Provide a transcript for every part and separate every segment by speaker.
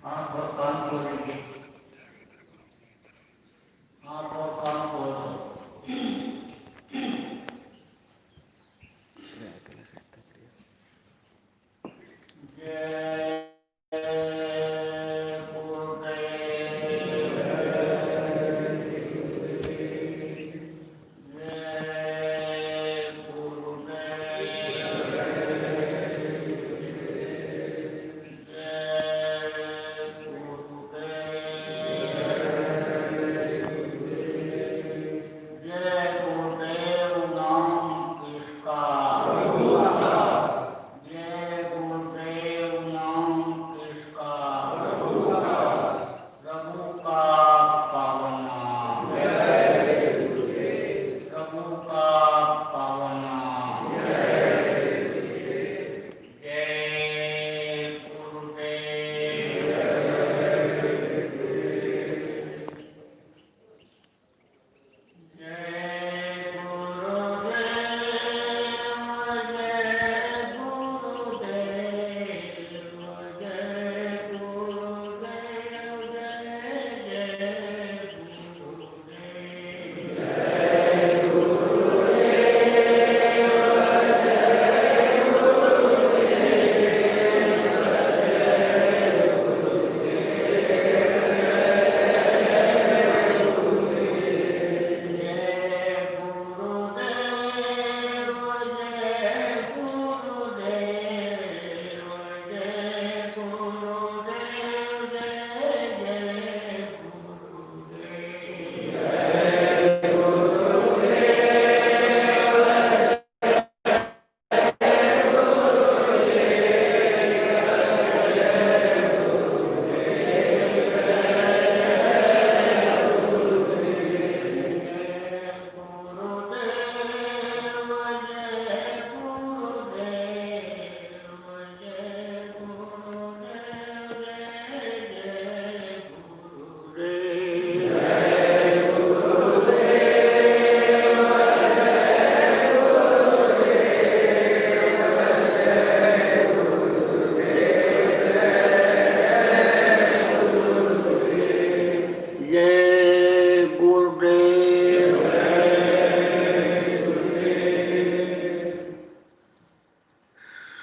Speaker 1: आँख और कान खोलेंगे। आँख और कान खोल दो। जय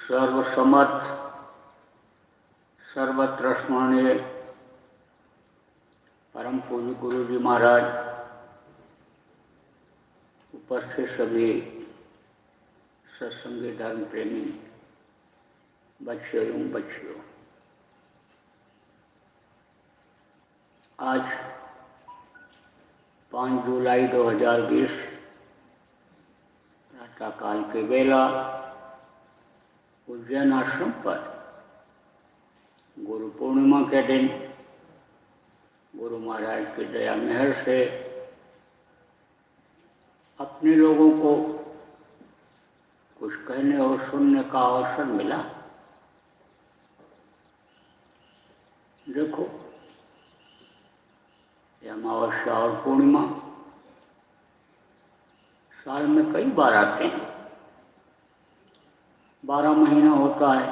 Speaker 1: सर्वसमर्थ सर्वत्र स्मरणीय परम पूज्य गुरु जी महाराज, उपस्थित सभी सत्संगी धर्म प्रेमी बच्चे एवं बच्चियों, आज 5 जुलाई 2020 प्रातःकाल के बेला उज्जैन आश्रम पर गुरु पूर्णिमा के दिन गुरु महाराज की दया मेहर से अपने लोगों को कुछ कहने और सुनने का अवसर मिला। देखो, ये अमावस्या और पूर्णिमा साल में कई बार आते हैं। 12 महीना होता है,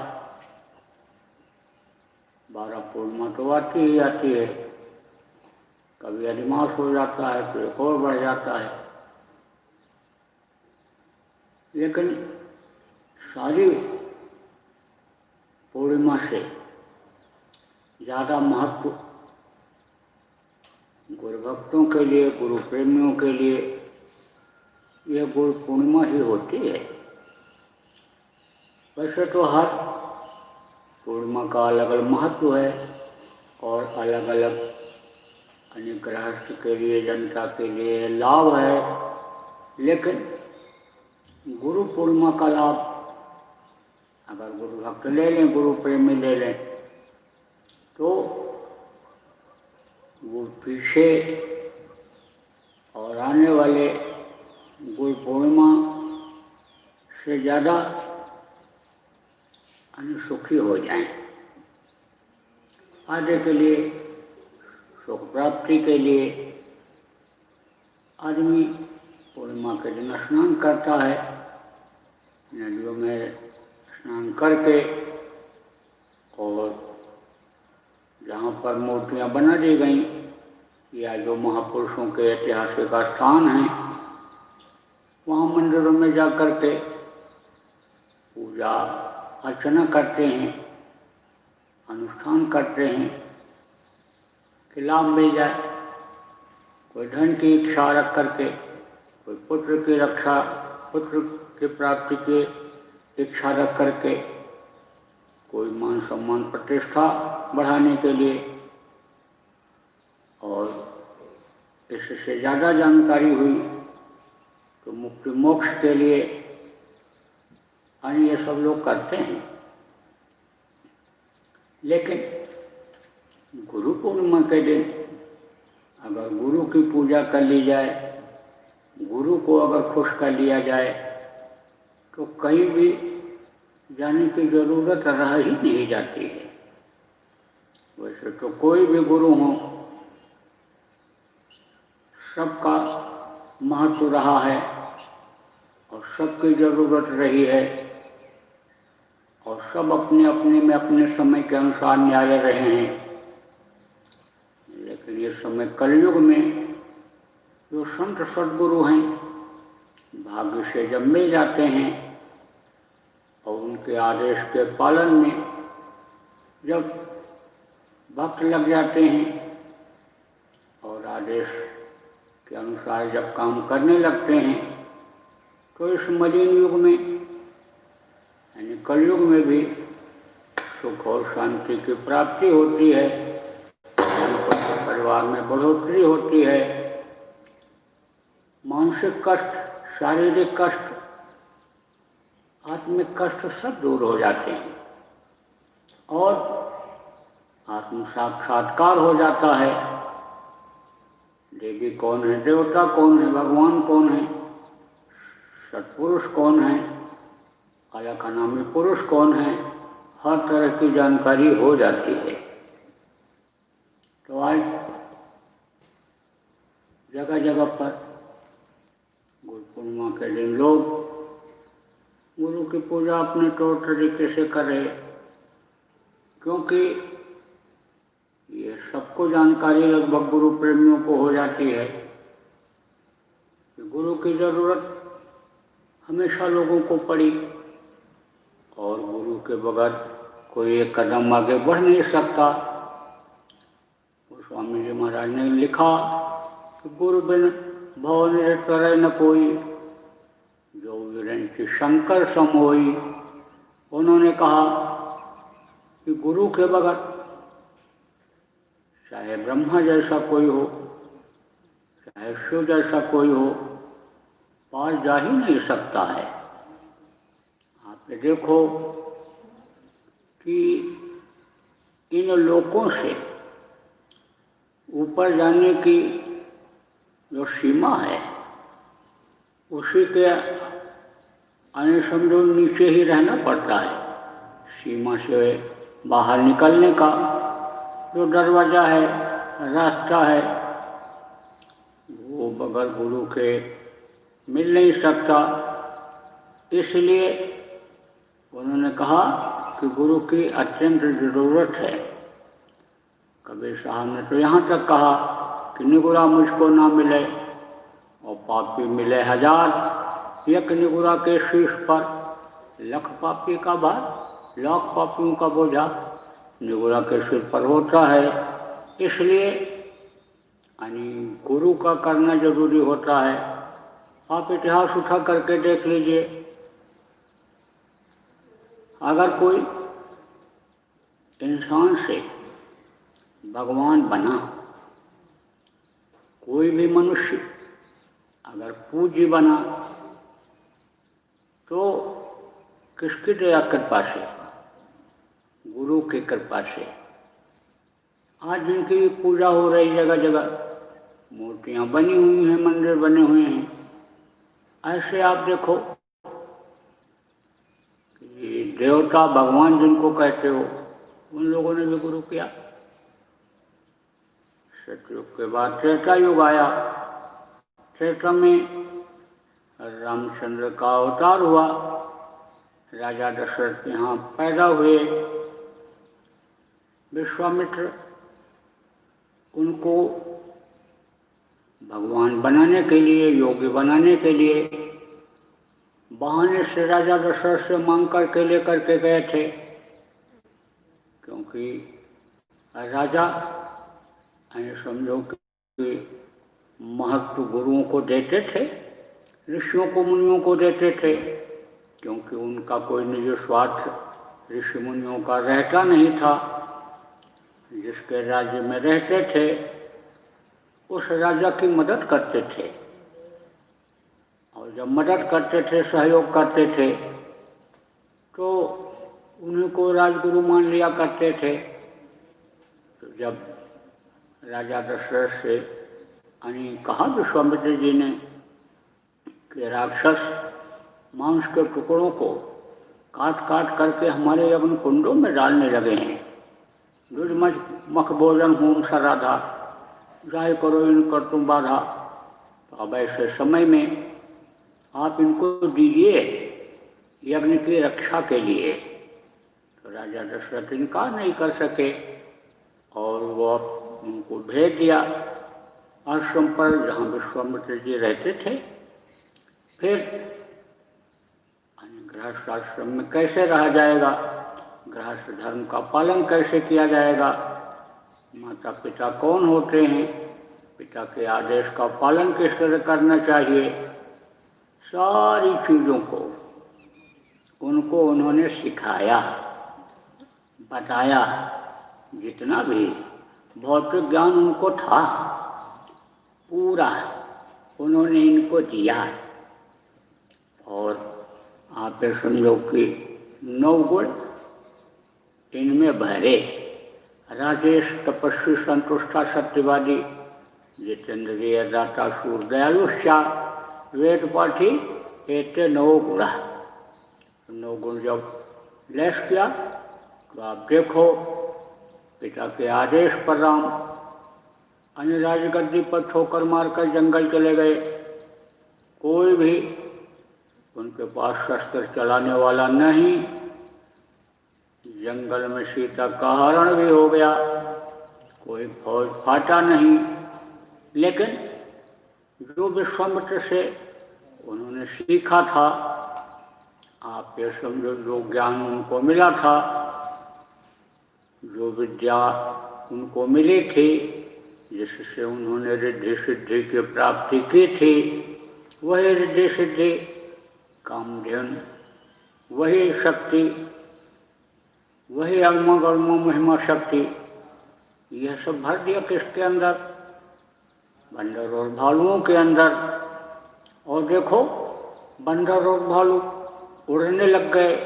Speaker 1: 12 पूर्णिमा तो आती ही आती है। कभी अधिमास हो जाता है, फिर और बढ़ जाता है, लेकिन सारी पूर्णिमा से ज़्यादा महत्व गुरु भक्तों के लिए, गुरु प्रेमियों के लिए यह गुरु पूर्णिमा ही होती है। वैसे तो हर पूर्णिमा का अलग अलग महत्व है और अलग अलग अनेक राष्ट्र के लिए, जनता के लिए लाभ है, लेकिन गुरु पूर्णिमा का लाभ अगर गुरु भक्त ले लें, गुरु प्रेमी ले लें, तो वो पीछे और आने वाले गुरु पूर्णिमा से ज़्यादा सुखी हो जाएं। आगे के लिए, सुख प्राप्ति के लिए आदमी पूर्णिमा के दिन स्नान करता है। नदियों में स्नान करके और जहाँ यहाँ पर मूर्तियाँ बना दी गई, या जो महापुरुषों के ऐतिहासिक स्थान हैं वहाँ मंदिरों में जा कर के पूजा अर्चना करते हैं, अनुष्ठान करते हैं कि लाभ मिल जाए। कोई धन की इच्छा रख करके, कोई पुत्र की रक्षा, पुत्र की प्राप्ति की इच्छा रख करके, कोई मान सम्मान प्रतिष्ठा बढ़ाने के लिए, और इससे ज़्यादा जानकारी हुई तो मुक्ति मोक्ष के लिए ये सब लोग करते हैं। लेकिन गुरु पूर्णिमा के दिन अगर गुरु की पूजा कर ली जाए, गुरु को अगर खुश कर लिया जाए, तो कहीं भी जाने की ज़रूरत रह ही नहीं जाती है। वैसे तो कोई भी गुरु हो, सबका महत्व रहा है और सबकी ज़रूरत रही है, और सब अपने अपने में अपने समय के अनुसार न्याय रहे हैं। लेकिन ये समय कलयुग में जो संत सद्गुरु हैं, भाग्य से जब मिल जाते हैं और उनके आदेश के पालन में जब भक्त लग जाते हैं और आदेश के अनुसार जब काम करने लगते हैं, तो इस मलिन युग में यानी कलयुग में भी सुख और शांति की प्राप्ति होती है, परिवार में बढ़ोतरी होती है, मानसिक कष्ट, शारीरिक कष्ट, आत्मिक कष्ट सब दूर हो जाते हैं और आत्म साक्षात्कार हो जाता है। देवी कौन है, देवता कौन है, भगवान कौन है, सत्पुरुष कौन है, अलखनामी पुरुष कौन है, हर तरह की जानकारी हो जाती है। तो आज जगह जगह पर गुरु पूर्णिमा के दिन लोग गुरु की पूजा अपने तौर तरीके से करें, क्योंकि ये सबको जानकारी लगभग गुरु प्रेमियों को हो जाती है कि गुरु की ज़रूरत हमेशा लोगों को पड़ी और गुरु के बगैर कोई एक कदम आगे बढ़ नहीं सकता। स्वामी जी महाराज ने लिखा कि गुरु बिन भव निरतरै न कोई, जो विरंची शंकर समोई। उन्होंने कहा कि गुरु के बगैर चाहे ब्रह्मा जैसा कोई हो, चाहे शिव जैसा कोई हो, पार जा ही नहीं सकता है। आप देखो कि इन लोकों से ऊपर जाने की जो सीमा है, उसी के समझो नीचे ही रहना पड़ता है। सीमा से बाहर निकलने का जो दरवाज़ा है, रास्ता है, वो बगैर गुरु के मिल नहीं सकता। इसलिए उन्होंने कहा कि गुरु की अत्यंत ज़रूरत है। कबीर साहब ने तो यहाँ तक कहा कि निगुरा मुझको ना मिले और पापी मिले हजार, एक निगुरा के शीश पर लख पापी का भार, लाख पापियों का बोझा निगुरा के सिर पर होता है। इसलिए गुरु का करना जरूरी होता है। आप इतिहास उठा करके देख लीजिए, अगर कोई इंसान से भगवान बना, कोई भी मनुष्य अगर पूज्य बना, तो किसकी दया कृपा से? गुरु की कृपा से। आज जिनकी पूजा हो रही जगह जगह, मूर्तियाँ बनी हुई हैं, मंदिर बने हुए हैं, ऐसे आप देखो कि देवता भगवान जिनको कहते हो, उन लोगों ने भी गुरु किया। सतयुग के बाद त्रेता युग आया। त्रेता में रामचंद्र का अवतार हुआ, राजा दशरथ यहाँ पैदा हुए, विश्वामित्र उनको भगवान बनाने के लिए, योगी बनाने के लिए बहाने से राजा दशरथ से मांग करके लेकर के गए थे। क्योंकि राजा समझो कि महत्व गुरुओं को देते थे, ऋषियों को, मुनियों को देते थे, क्योंकि उनका कोई निजी स्वार्थ ऋषि मुनियों का रहता नहीं था। जिसके राज्य में रहते थे उस राजा की मदद करते थे, और जब मदद करते थे, सहयोग करते थे, तो उन्हीं को राजगुरु मान लिया करते थे। तो जब राजा दशरथ से कहा विश्वामित्र जी ने कि राक्षस मांस के टुकड़ों को काट काट करके हमारे यज्ञ कुंडों में डालने लगे हैं, दुर्मज मख भोजन होम सराधा, जाय करो इनकर तुम बाधा। तो अब ऐसे समय में आप इनको दीजिए यज्ञ की रक्षा के लिए। तो राजा दशरथ इनकार नहीं कर सके और वो उनको भेज दिया आश्रम पर जहाँ विश्वामित्र जी रहते थे। फिर गृहस्थ आश्रम में कैसे रहा जाएगा, गृहस्थ धर्म का पालन कैसे किया जाएगा, माता पिता कौन होते हैं, पिता के आदेश का पालन किस तरह करना चाहिए, सारी चीज़ों को उनको उन्होंने सिखाया, बताया। जितना भी भौतिक ज्ञान उनको था पूरा उन्होंने इनको दिया। और आप समझो कि 9 गुण इनमें भरे, राजेश तपस्वी संतुष्टा सत्यवादी जितेंद्रिय दाता शूर दयालुष्या वेद पाठी एते 9 गुण। 9 गुण जब लेस किया तो आप देखो पिता के आदेश पर राम राज गद्दी पर ठोकर मारकर जंगल चले गए। कोई भी उनके पास शस्त्र चलाने वाला नहीं। जंगल में सीता का हरण भी हो गया, कोई फौज फाटा नहीं। लेकिन जो विश्वामित्र से उन्होंने सीखा था, आप ये समझो जो ज्ञान उनको मिला था, जो विद्या उनको मिली थी, जिससे उन्होंने रिद्धि सिद्धि की प्राप्ति की थी, वही रिद्धि सिद्धि कामधेनु, वही शक्ति, वही अल्मा गल्मा महिमा शक्ति, यह सब भर दिया किसके अंदर, बंदर और भालुओं के अंदर। और देखो बंदर और भालू उड़ने लग गए,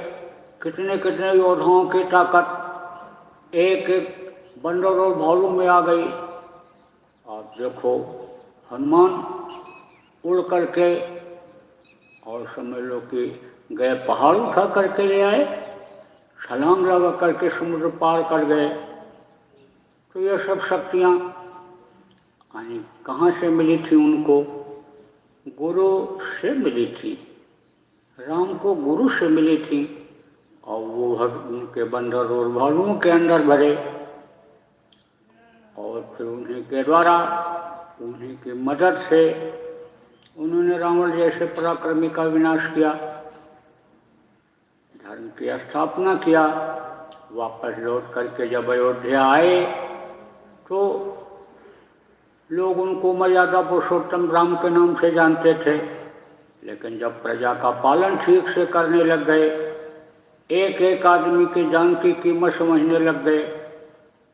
Speaker 1: कितने कितने योद्धाओं की ताकत एक एक बंदर और भालू में आ गई। आप देखो हनुमान उड़ करके और समझ लो कि गए पहाड़ उठा करके ले आए, छलांग लगा करके समुद्र पार कर गए। तो ये सब शक्तियाँ कहाँ से मिली थी उनको, गुरु से मिली थी, राम को गुरु से मिली थी। और वो उनके बंदर और भालुओं के अंदर भरे, और फिर उन्हीं के द्वारा, उन्हीं की मदद से उन्होंने रावण जैसे पराक्रमी का विनाश किया, धर्म की स्थापना किया। वापस लौट करके जब अयोध्या आए तो लोग उनको मर्यादा पुरुषोत्तम राम के नाम से जानते थे। लेकिन जब प्रजा का पालन ठीक से करने लग गए, एक एक आदमी की जान की कीमत समझने लग गए,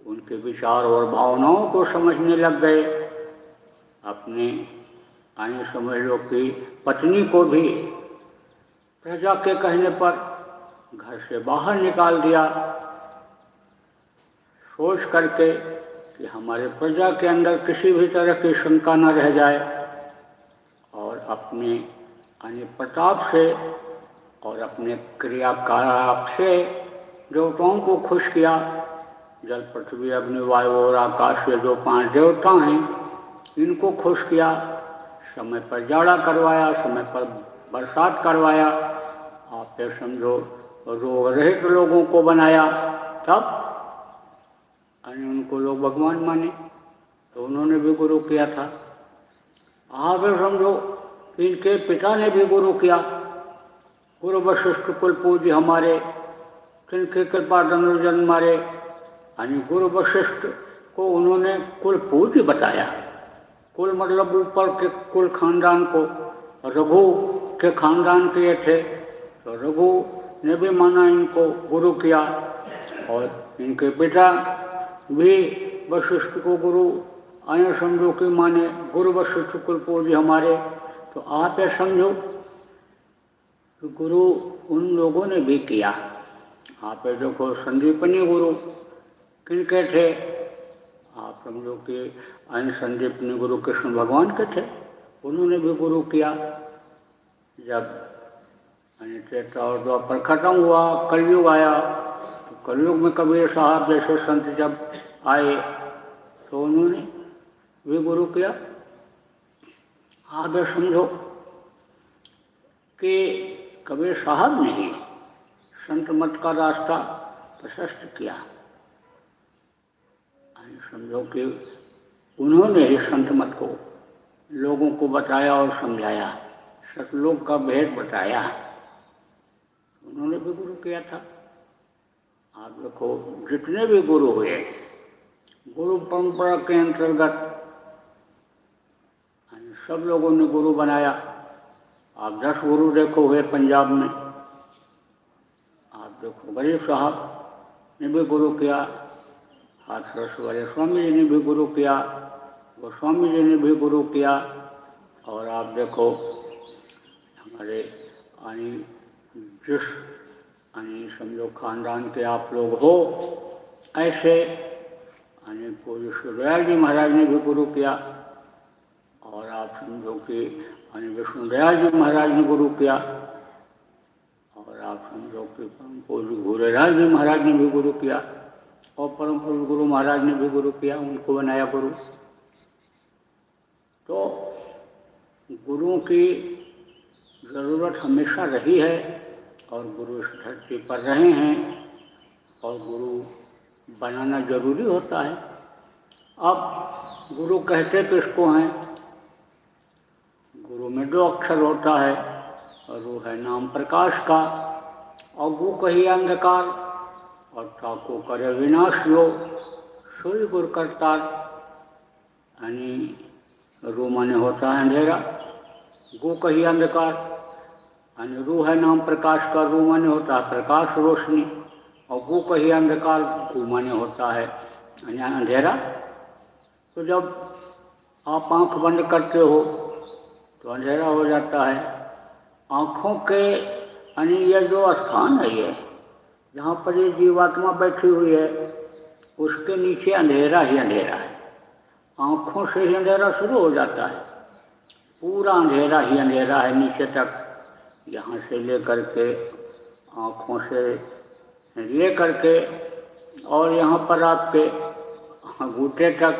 Speaker 1: उनके विचार और भावनाओं को समझने लग गए, अपने समझ लो कि पत्नी को भी प्रजा के कहने पर घर से बाहर निकाल दिया, सोच करके कि हमारे प्रजा के अंदर किसी भी तरह की शंका न रह जाए। और अपने प्रताप से और अपने क्रियाकलाप से देवताओं को खुश किया। जल पृथ्वी अग्नि वायु और आकाश के जो 5 देवता हैं, इनको खुश किया, समय पर जाड़ा करवाया, समय पर बरसात करवाया। आप ये समझो रोग रहित लोगों को बनाया, तब उनको लोग भगवान माने। तो उन्होंने भी गुरु किया था। आप समझो इनके पिता ने भी गुरु किया। गुरु वशिष्ठ कुल पूज्य हमारे, किनके कृपा धनुर्जन मारे, यानी गुरु वशिष्ठ को उन्होंने कुल पूज्य बताया। कुल मतलब ऊपर के कुल खानदान को। रघु के खानदान के ये थे, तो रघु ने भी माना इनको, गुरु किया। और इनके पिता भी वशिष्ठ को गुरु आए समझो कि माने, गुरु वशिष्ठ कुल पूज्य हमारे। तो आप ये समझो कि गुरु उन लोगों ने भी किया। आप ये देखो संदीपनी गुरु किनके थे? आप समझो कि अन्य संदीपनी गुरु कृष्ण भगवान के थे। उन्होंने भी गुरु किया। जब त्रेता और द्वापर खत्म हुआ, कलयुग आया, तो कलयुग में कबीर साहब जैसे संत जब आए तो उन्होंने भी गुरु किया। आप ये समझो कि कबीर साहब ने ही संत मत का रास्ता प्रशस्त किया। समझो कि उन्होंने ही संत मत को लोगों को बताया और समझाया, सतलोक का भेद बताया। उन्होंने भी गुरु किया था। आप देखो जितने भी गुरु हुए, गुरु परंपरा के अंतर्गत सब लोगों ने गुरु बनाया। आप 10 गुरु देखो हुए पंजाब में। आप देखो गरीब साहब ने भी गुरु किया, हाथरस वाले स्वामी जी ने भी गुरु किया, गोस्वामी जी ने भी गुरु किया। और आप देखो हमारे जिस समझो खानदान के आप लोग हो, ऐसे पूज्य शिवदयाल जी महाराज ने भी गुरु किया। और आप समझो कि विष्णुदयाल जी महाराज ने गुरु किया। और आप समझो कि परम पूज्य घूरेलाल जी महाराज ने भी गुरु किया। और परम पूज्य गुरु महाराज ने भी गुरु किया, उनको बनाया गुरु। तो गुरुओं की ज़रूरत हमेशा रही है और गुरु इस धरती पर रहे हैं और गुरु बनाना जरूरी होता है। अब गुरु कहते किसको हैं? गुरु में 2 अक्षर होता है, और वो है नाम प्रकाश का। और गु कही अंधकार और ठाको करे विनाश लो, सोई गुरु करतार। यानी रू माने होता है अंधेरा, गु कही अंधकार, यानी रू है नाम प्रकाश का, रू माने होता है प्रकाश रोशनी। और गु कही अंधकार, गु माने होता है अंधेरा। तो जब आप आंख बंद करते हो तो अंधेरा हो जाता है। आँखों के यानी ये जो स्थान है, ये जहाँ पर ये जीवात्मा बैठी हुई है, उसके नीचे अंधेरा ही अंधेरा है। आँखों से ही अंधेरा शुरू हो जाता है, पूरा अंधेरा ही अंधेरा है नीचे तक। यहाँ से लेकर के आँखों से लेकर के और यहाँ पर आपके घुटने तक,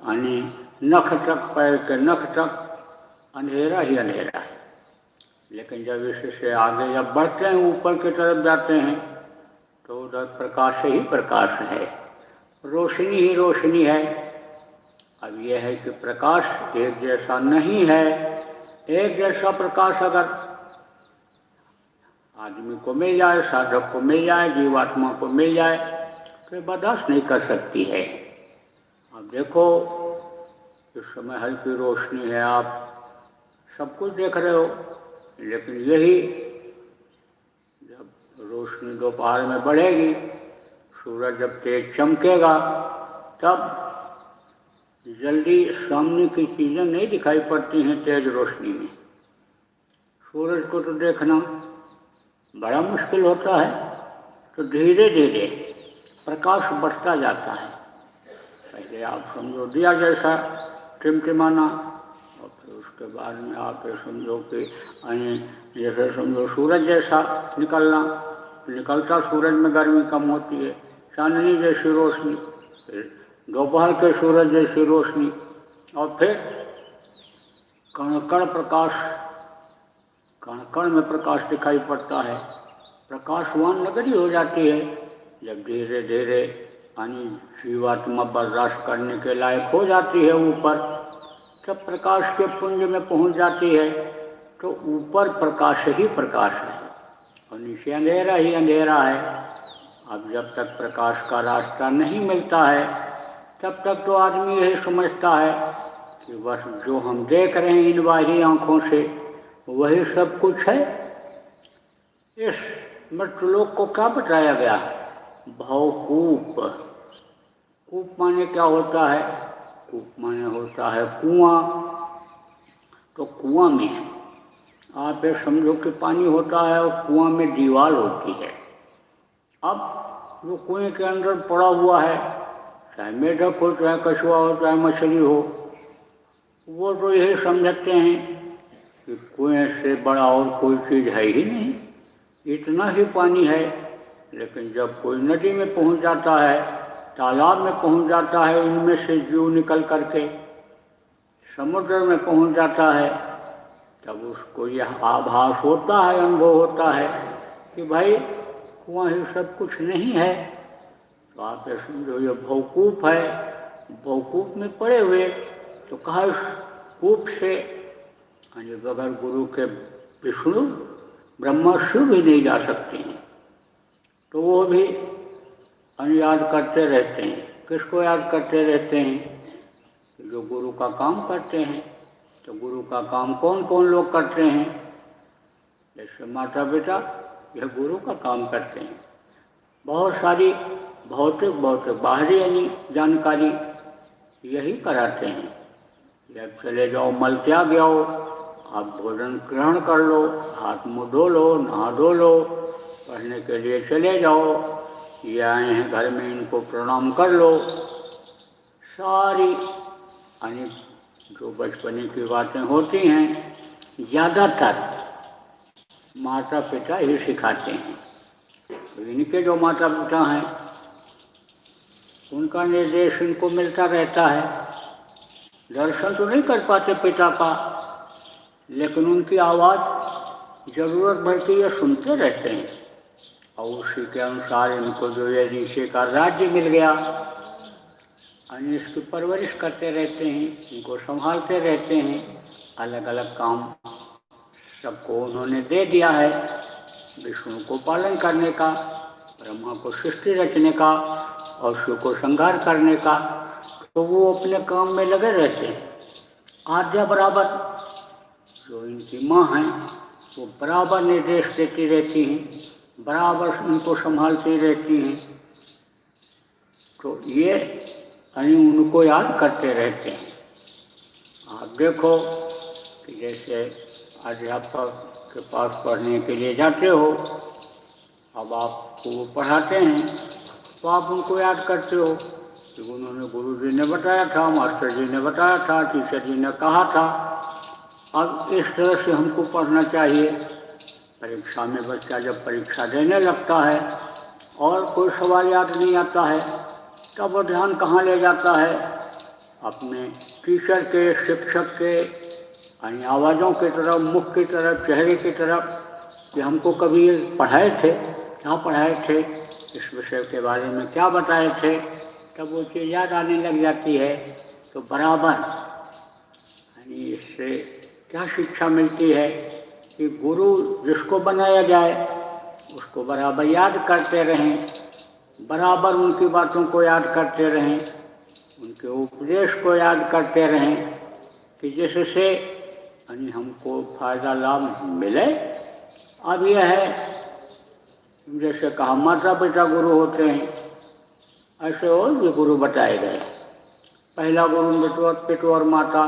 Speaker 1: यानी नख तक, पैर के नख तक अंधेरा ही अंधेरा है। लेकिन जब इससे आगे जब बढ़ते हैं, ऊपर की तरफ जाते हैं, तो उधर प्रकाश ही प्रकाश है, रोशनी ही रोशनी है। अब यह है कि प्रकाश एक जैसा नहीं है। एक जैसा प्रकाश अगर आदमी को मिल जाए, साधक को मिल जाए, जीवात्मा को मिल जाए, तो बर्दाश्त नहीं कर सकती है। अब देखो इस समय हल्की रोशनी है, आप सब कुछ देख रहे हो, लेकिन यही जब रोशनी दोपहर में बढ़ेगी, सूरज जब तेज चमकेगा, तब जल्दी सामने की चीज़ें नहीं दिखाई पड़ती हैं तेज रोशनी में। सूरज को तो देखना बड़ा मुश्किल होता है, तो धीरे धीरे प्रकाश बढ़ता जाता है। पहले आप समझो दिया जैसा टिमटिमाना, और फिर उसके बाद में आप ये समझो कि जैसे समझो सूरज जैसा निकलता सूरज में गर्मी कम होती है, चांदनी जैसी रोशनी, फिर दोपहर के सूरज जैसी रोशनी, और फिर कण कण प्रकाश, कण कण में प्रकाश दिखाई पड़ता है। प्रकाशवान नगरी हो जाती है जब धीरे धीरे यानी जीवात्मा बर्दाश्त करने के लायक हो जाती है ऊपर, जब प्रकाश के पुंज में पहुंच जाती है तो ऊपर प्रकाश ही प्रकाश है और नीचे अंधेरा ही अंधेरा है। अब जब तक प्रकाश का रास्ता नहीं मिलता है तब तक तो आदमी यही समझता है कि बस जो हम देख रहे हैं इन बाह्य आँखों से वही सब कुछ है। इस मृत्युलोक को क्या बताया गया? भवकूप। कूप माने क्या होता है? कूप माने होता है कुआं। तो कुआं में आप ये समझो कि पानी होता है और कुआं में दीवार होती है। अब जो कुएं के अंदर पड़ा हुआ है, चाहे मेढक हो, चाहे कछुआ हो, चाहे मछली हो, वो तो यही समझते हैं कि कुएं से बड़ा और कोई चीज़ है ही नहीं, इतना ही पानी है। लेकिन जब कोई नदी में पहुंच जाता है, तालाब में पहुंच जाता है, इनमें से जीव निकल करके समुद्र में पहुंच जाता है, तब उसको यह आभास होता है, अनुभव होता है कि भाई कुआं ही सब कुछ नहीं है। तो आप ये समझो ये भवकूप है। भवकूप में पड़े हुए तो कहा इस कूप से यानी बगैर गुरु के विष्णु ब्रह्मा शिव भी नहीं जा सकते हैं। तो वो भी याद करते रहते हैं। किसको याद करते रहते हैं? जो गुरु का काम करते हैं। तो गुरु का काम कौन कौन लोग करते हैं? जैसे माता पिता यह गुरु का काम करते हैं। बहुत सारी भौतिक बाहरी यानी जानकारी यही कराते हैं। जब चले जाओ मल त्याग आओ, आप भोजन ग्रहण कर लो, हाथ मुँह धो लो, नहा धो लो, पढ़ने के लिए चले जाओ, ये आए हैं घर में इनको प्रणाम कर लो। सारी यानी जो बचपने की बातें होती हैं ज़्यादातर माता पिता ही सिखाते हैं। तो इनके जो माता पिता हैं उनका निर्देश इनको मिलता रहता है। दर्शन तो नहीं कर पाते पिता का, लेकिन उनकी आवाज़ ज़रूरत भरती है सुनते रहते हैं और उसी के अनुसार इनको जो ये नीचे का राज्य मिल गया यानी इसकी परवरिश करते रहते हैं, इनको संभालते रहते हैं। अलग अलग काम सबको उन्होंने दे दिया है, विष्णु को पालन करने का, ब्रह्मा को सृष्टि रचने का और शिव को संहार करने का। तो वो अपने काम में लगे रहते हैं। आद्या बराबर जो इनकी माँ हैं वो बराबर निर्देश देती रहती हैं, बराबर उनको संभालती रहती हैं। तो ये उनको याद करते रहते हैं। आप देखो कि जैसे अध्यापक के पास पढ़ने के लिए जाते हो, अब आपको वो पढ़ाते हैं तो आप उनको याद करते हो कि उन्होंने गुरु जी ने बताया था, मास्टर जी ने बताया था, टीचर जी ने कहा था। अब इस तरह से हमको पढ़ना चाहिए। परीक्षा में बच्चा जब परीक्षा देने लगता है और कोई सवाल याद नहीं आता है तब वो ध्यान कहाँ ले जाता है? अपने टीचर के, शिक्षक के यानी आवाज़ों की तरफ, मुख की तरफ, चेहरे की तरफ कि हमको कभी ये पढ़ाए थे, क्या पढ़ाए थे, इस विषय के बारे में क्या बताए थे, तब वो चीज़ याद आने लग जाती है। तो बराबर यानी इससे क्या शिक्षा मिलती है कि गुरु जिसको बनाया जाए उसको बराबर याद करते रहें, बराबर उनकी बातों को याद करते रहें, उनके उपदेश को याद करते रहें कि जिससे यानी हमको फायदा लाभ मिले। अब यह है जैसे कहा माता पिता गुरु होते हैं, ऐसे और भी गुरु बताए गए। पहला गुरु पिता और माता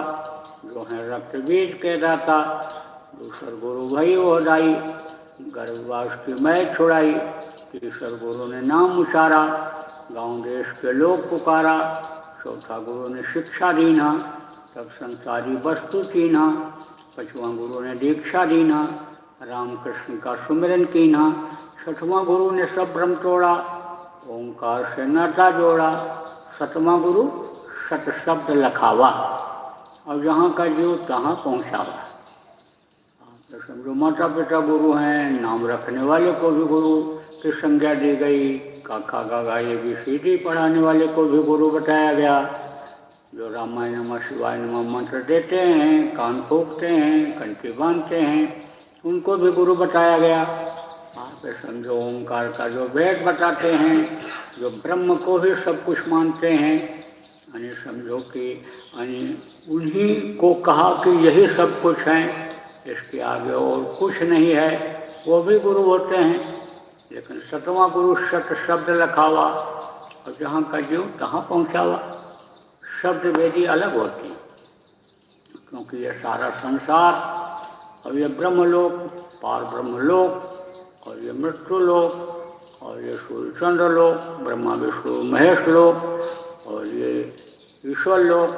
Speaker 1: जो हैं रक्त बीज के दाता, दूसरा गुरु भई ओहदाई, गर्भवास की मैं छुड़ाई, तीसरा गुरु ने नाम उचारा, गाँव देश के लोग पुकारा, चौथा गुरु ने शिक्षा दीना, तब संसारी वस्तु कीना, पांचवां गुरु ने दीक्षा दीना, राम कृष्ण का सुमिरन कीना, छठवां गुरु ने सब भ्रम तोड़ा, ओंकार से नाता जोड़ा, सतवां गुरु सत शब्द लखावा और जहाँ का जीव तहाँ पहुँचावा। आप तो समझो माता पिता गुरु हैं, नाम रखने वाले को भी गुरु की संज्ञा दी गई। काका गागा ABCD पढ़ाने वाले को भी गुरु बताया गया। जो रामायण नमः शिवाय नमः मंत्र देते हैं, कान फूंकते हैं, कंठी बांधते हैं, उनको भी गुरु बताया गया। आप समझो ओंकार का जो वेद बताते हैं, जो ब्रह्म को ही सब कुछ मानते हैं, यानी समझो कि उन्हीं को कहा कि यही सब कुछ है, इसके आगे और कुछ नहीं है, वो भी गुरु होते हैं। लेकिन सतवां गुरु सत शब्द लखावा, और जहाँ का जीव तहाँ पहुँचावा। शब्द वेदी अलग होती है, क्योंकि ये सारा संसार और ये ब्रह्मलोक, पार ब्रह्मलोक, और ये मृत्यु लोक, और ये सूर्य चंद्र लोक, ब्रह्मा विष्णु महेश लोक, और ये ईश्वर लोक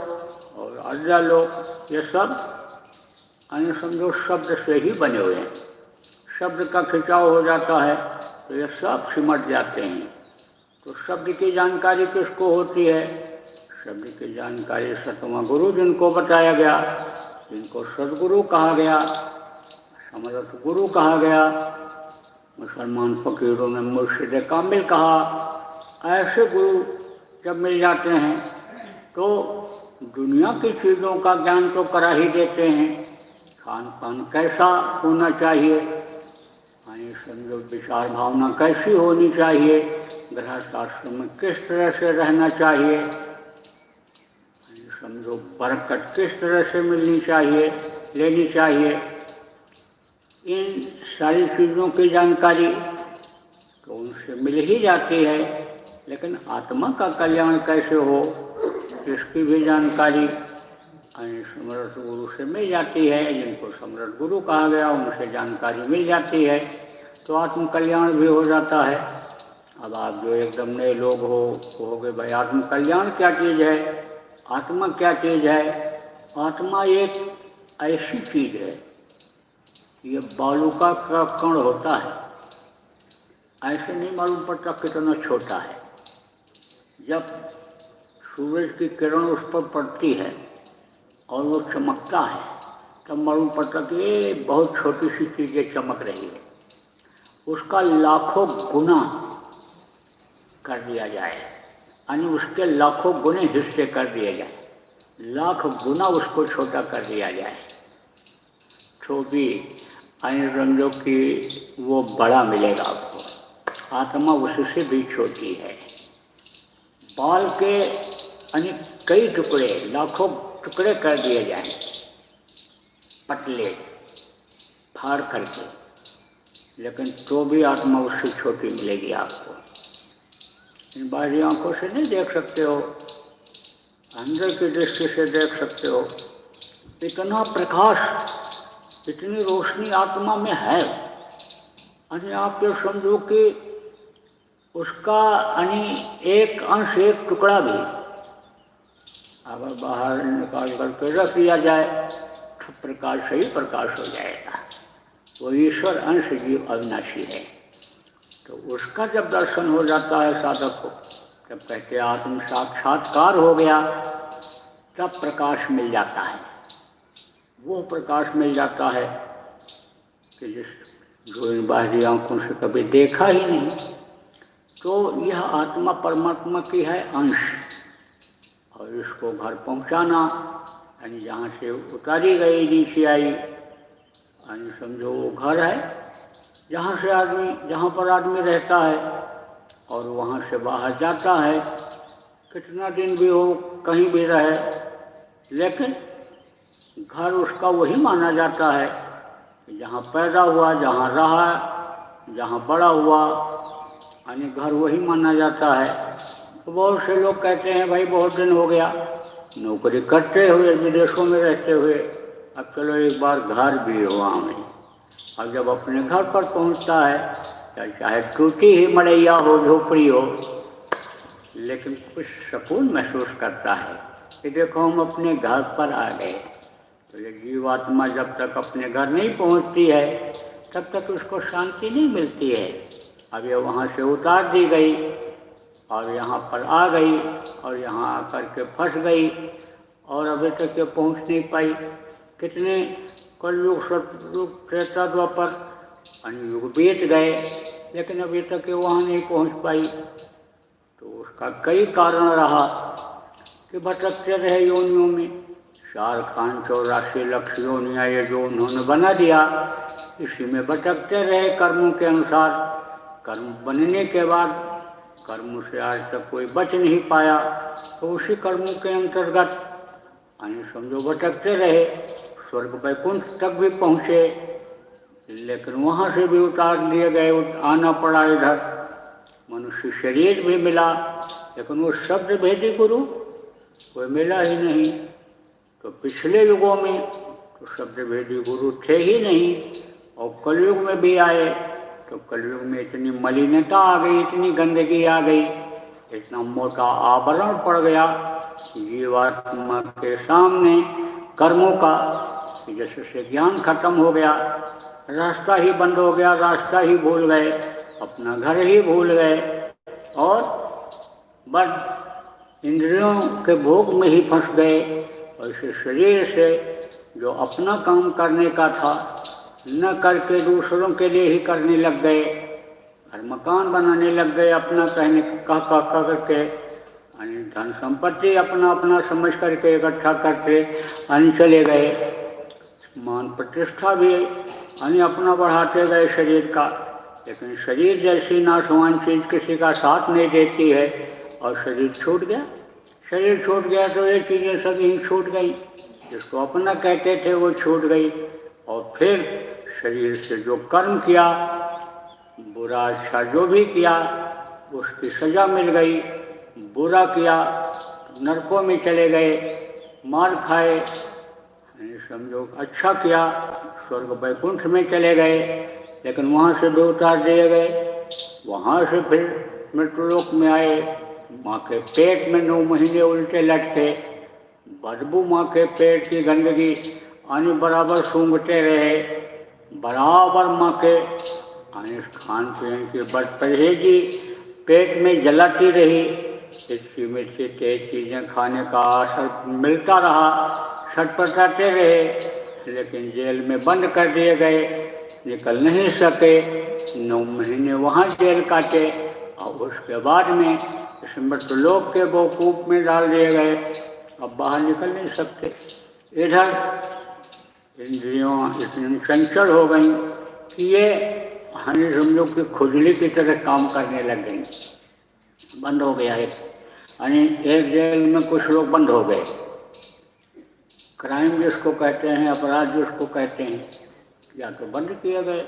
Speaker 1: और आज्ञा लोक, ये सब अन्य समझो शब्द से ही बने हुए हैं। शब्द का खिंचाव हो जाता है तो ये सब सिमट जाते हैं। तो शब्द की जानकारी किसको होती है? शब्द की जानकारी सतवां गुरु जिनको बताया गया, जिनको सदगुरु कहा गया, समर्थ गुरु कहा गया, मुसलमान फकीरों ने मुर्शिद कामिल कहा। ऐसे गुरु जब मिल जाते हैं तो दुनिया की चीज़ों का ज्ञान तो करा ही देते हैं। खान पान कैसा होना चाहिए, यानी समझो विचार भावना कैसी होनी चाहिए, गृहस्थाश्रम में किस तरह से रहना चाहिए, समझो बरकत किस तरह से मिलनी चाहिए, लेनी चाहिए, इन सारी चीज़ों की जानकारी तो उनसे मिल ही जाती है। लेकिन आत्मा का कल्याण कैसे हो, इसकी भी जानकारी समर्थ गुरु से मिल जाती है। जिनको समर्थ गुरु कहा गया उनसे जानकारी मिल जाती है तो आत्म कल्याण भी हो जाता है। अब आप जो एकदम नए लोग हो, कहोगे भाई आत्म कल्याण क्या चीज़ है, आत्मा क्या चीज़ है? आत्मा एक ऐसी चीज़ है, ये बालू का कण होता है, ऐसे नहीं मालूम पड़ता कितना छोटा है। जब सूरज की किरण उस पर पड़ती है और वो चमकता है तब मालूम पड़ता कि ये बहुत छोटी सी चीज़ें चमक रही है। उसका लाखों गुना कर दिया जाए, यानी उसके लाखों गुने हिस्से कर दिए जाए, लाख गुना उसको छोटा कर दिया जाए तो भी समझो कि वो बड़ा मिलेगा आपको। आत्मा उससे भी छोटी है। बाल के कई टुकड़े, लाखों टुकड़े कर दिए जाएं, पतले फाड़ करके, लेकिन तो भी आत्मा उससे छोटी मिलेगी आपको। इन बाहरी आंखों से नहीं देख सकते हो, अंदर की दृष्टि से देख सकते हो। इतना प्रकाश, इतनी रोशनी आत्मा में है, आप तो समझो कि उसका एक अंश, एक टुकड़ा भी अगर बाहर निकाल करके रख दिया जाए तो प्रकाश से ही प्रकाश हो जाएगा। वो ईश्वर अंश जीव अविनाशी है। तो उसका जब दर्शन हो जाता है साधक को, जब कहते आत्म साक्षात्कार हो गया, तब प्रकाश मिल जाता है। वो प्रकाश मिल जाता है कि जो इन बाहरी आंखों से कभी देखा ही नहीं। तो यह आत्मा परमात्मा की है अंश, और इसको घर पहुंचाना, यानी जहाँ से उतारी गई नीचे आई, यानी समझो वो घर है जहाँ से आदमी, जहाँ पर आदमी रहता है और वहाँ से बाहर जाता है, कितना दिन भी हो, कहीं भी रहे, लेकिन घर उसका वही माना जाता है कि जहाँ पैदा हुआ, जहाँ रहा, जहाँ बड़ा हुआ, यानी घर वही माना जाता है। तो बहुत से लोग कहते हैं भाई बहुत दिन हो गया नौकरी करते हुए, विदेशों में रहते हुए, अब चलो एक बार घर भी हुआ हमें। अब जब अपने घर पर पहुंचता है, चाहे टूटी ही मड़ैया हो, झोपड़ी हो, लेकिन कुछ सुकून महसूस करता है कि देखो हम अपने घर पर आ गए। तो ये जीवात्मा जब तक अपने घर नहीं पहुंचती है तब तक उसको शांति नहीं मिलती है। अब ये वहाँ से उतार दी गई और यहाँ पर आ गई और यहाँ आकर के फंस गई और अभी तक ये पहुँच नहीं पाई। कितने कलयुग, सतयुग, त्रेता, द्वापर, युग बीत गए, लेकिन अभी तक ये वहाँ नहीं पहुँच पाई। तो उसका कई कारण रहा कि भटकते रहे योनियों में। 4 खान 84 लाख योनियाँ ये जो उन्होंने बना दिया, इसी में भटकते रहे कर्मों के अनुसार। कर्म बनने के बाद कर्म से आज तक कोई बच नहीं पाया, तो उसी कर्मों के अंतर्गत यानी समझो भटकते रहे। स्वर्ग वैकुंठ तक भी पहुँचे, लेकिन वहाँ से भी उतार लिए गए, आना पड़ा इधर। मनुष्य शरीर भी मिला, लेकिन वो शब्द भेदी गुरु कोई मिला ही नहीं। तो पिछले युगों में तो शब्द भेदी गुरु थे ही नहीं, और कलयुग में भी आए तो कलयुग में इतनी मलिनता आ गई, इतनी गंदगी आ गई, इतना मोटा आवरण पड़ गया जीवात्मा के सामने कर्मों का, जैसे से ज्ञान खत्म हो गया, रास्ता ही बंद हो गया, रास्ता ही भूल गए, अपना घर ही भूल गए, और बस इंद्रियों के भोग में ही फंस गए। और इस शरीर से जो अपना काम करने का था न करके दूसरों के लिए ही करने लग गए, और मकान बनाने लग गए अपना कहने कह करके, यानी धन संपत्ति अपना अपना समझ करके इकट्ठा करके चले गए। मान प्रतिष्ठा भी यानी अपना बढ़ाते गए शरीर का, लेकिन शरीर जैसी नाशवान चीज़ किसी का साथ नहीं देती है, और शरीर छूट गया। शरीर छूट गया तो ये चीज़ें सभी छूट गई, जिसको अपना कहते थे वो छूट गई। और फिर शरीर से जो कर्म किया, बुरा अच्छा जो भी किया, उसकी सज़ा मिल गई। बुरा किया नरकों में चले गए, मार खाए। समझो अच्छा किया स्वर्ग वैकुंठ में चले गए, लेकिन वहाँ से भी उतार दिए गए। वहाँ से फिर मृत्युलोक में आए, माँ के पेट में 9 महीने उल्टे लटके, बदबू माँ के पेट की गंदगी आने बराबर सूंघते रहे, बराबर माँ के आने खान पीन की बदपरहेजी पेट में जलाती रही। इतनी मिर्ची तेज चीज़ें खाने का असर मिलता रहा, छटपटाते रहे, लेकिन जेल में बंद कर दिए गए, निकल नहीं सके। 9 महीने वहाँ जेल काटे, और उसके बाद में इस मृत्युलोक के बेवकूफ़ में डाल दिए गए। अब बाहर निकल नहीं सकते। इधर इंद्रियों इतनी चंचल हो गई कि ये हमें समझो कि खुजली की तरह काम करने लग गई, बंद हो गया है। यानी एक जेल में कुछ लोग बंद हो गए, क्राइम जिसको कहते हैं, अपराध जिसको कहते हैं, या तो बंद किए गए।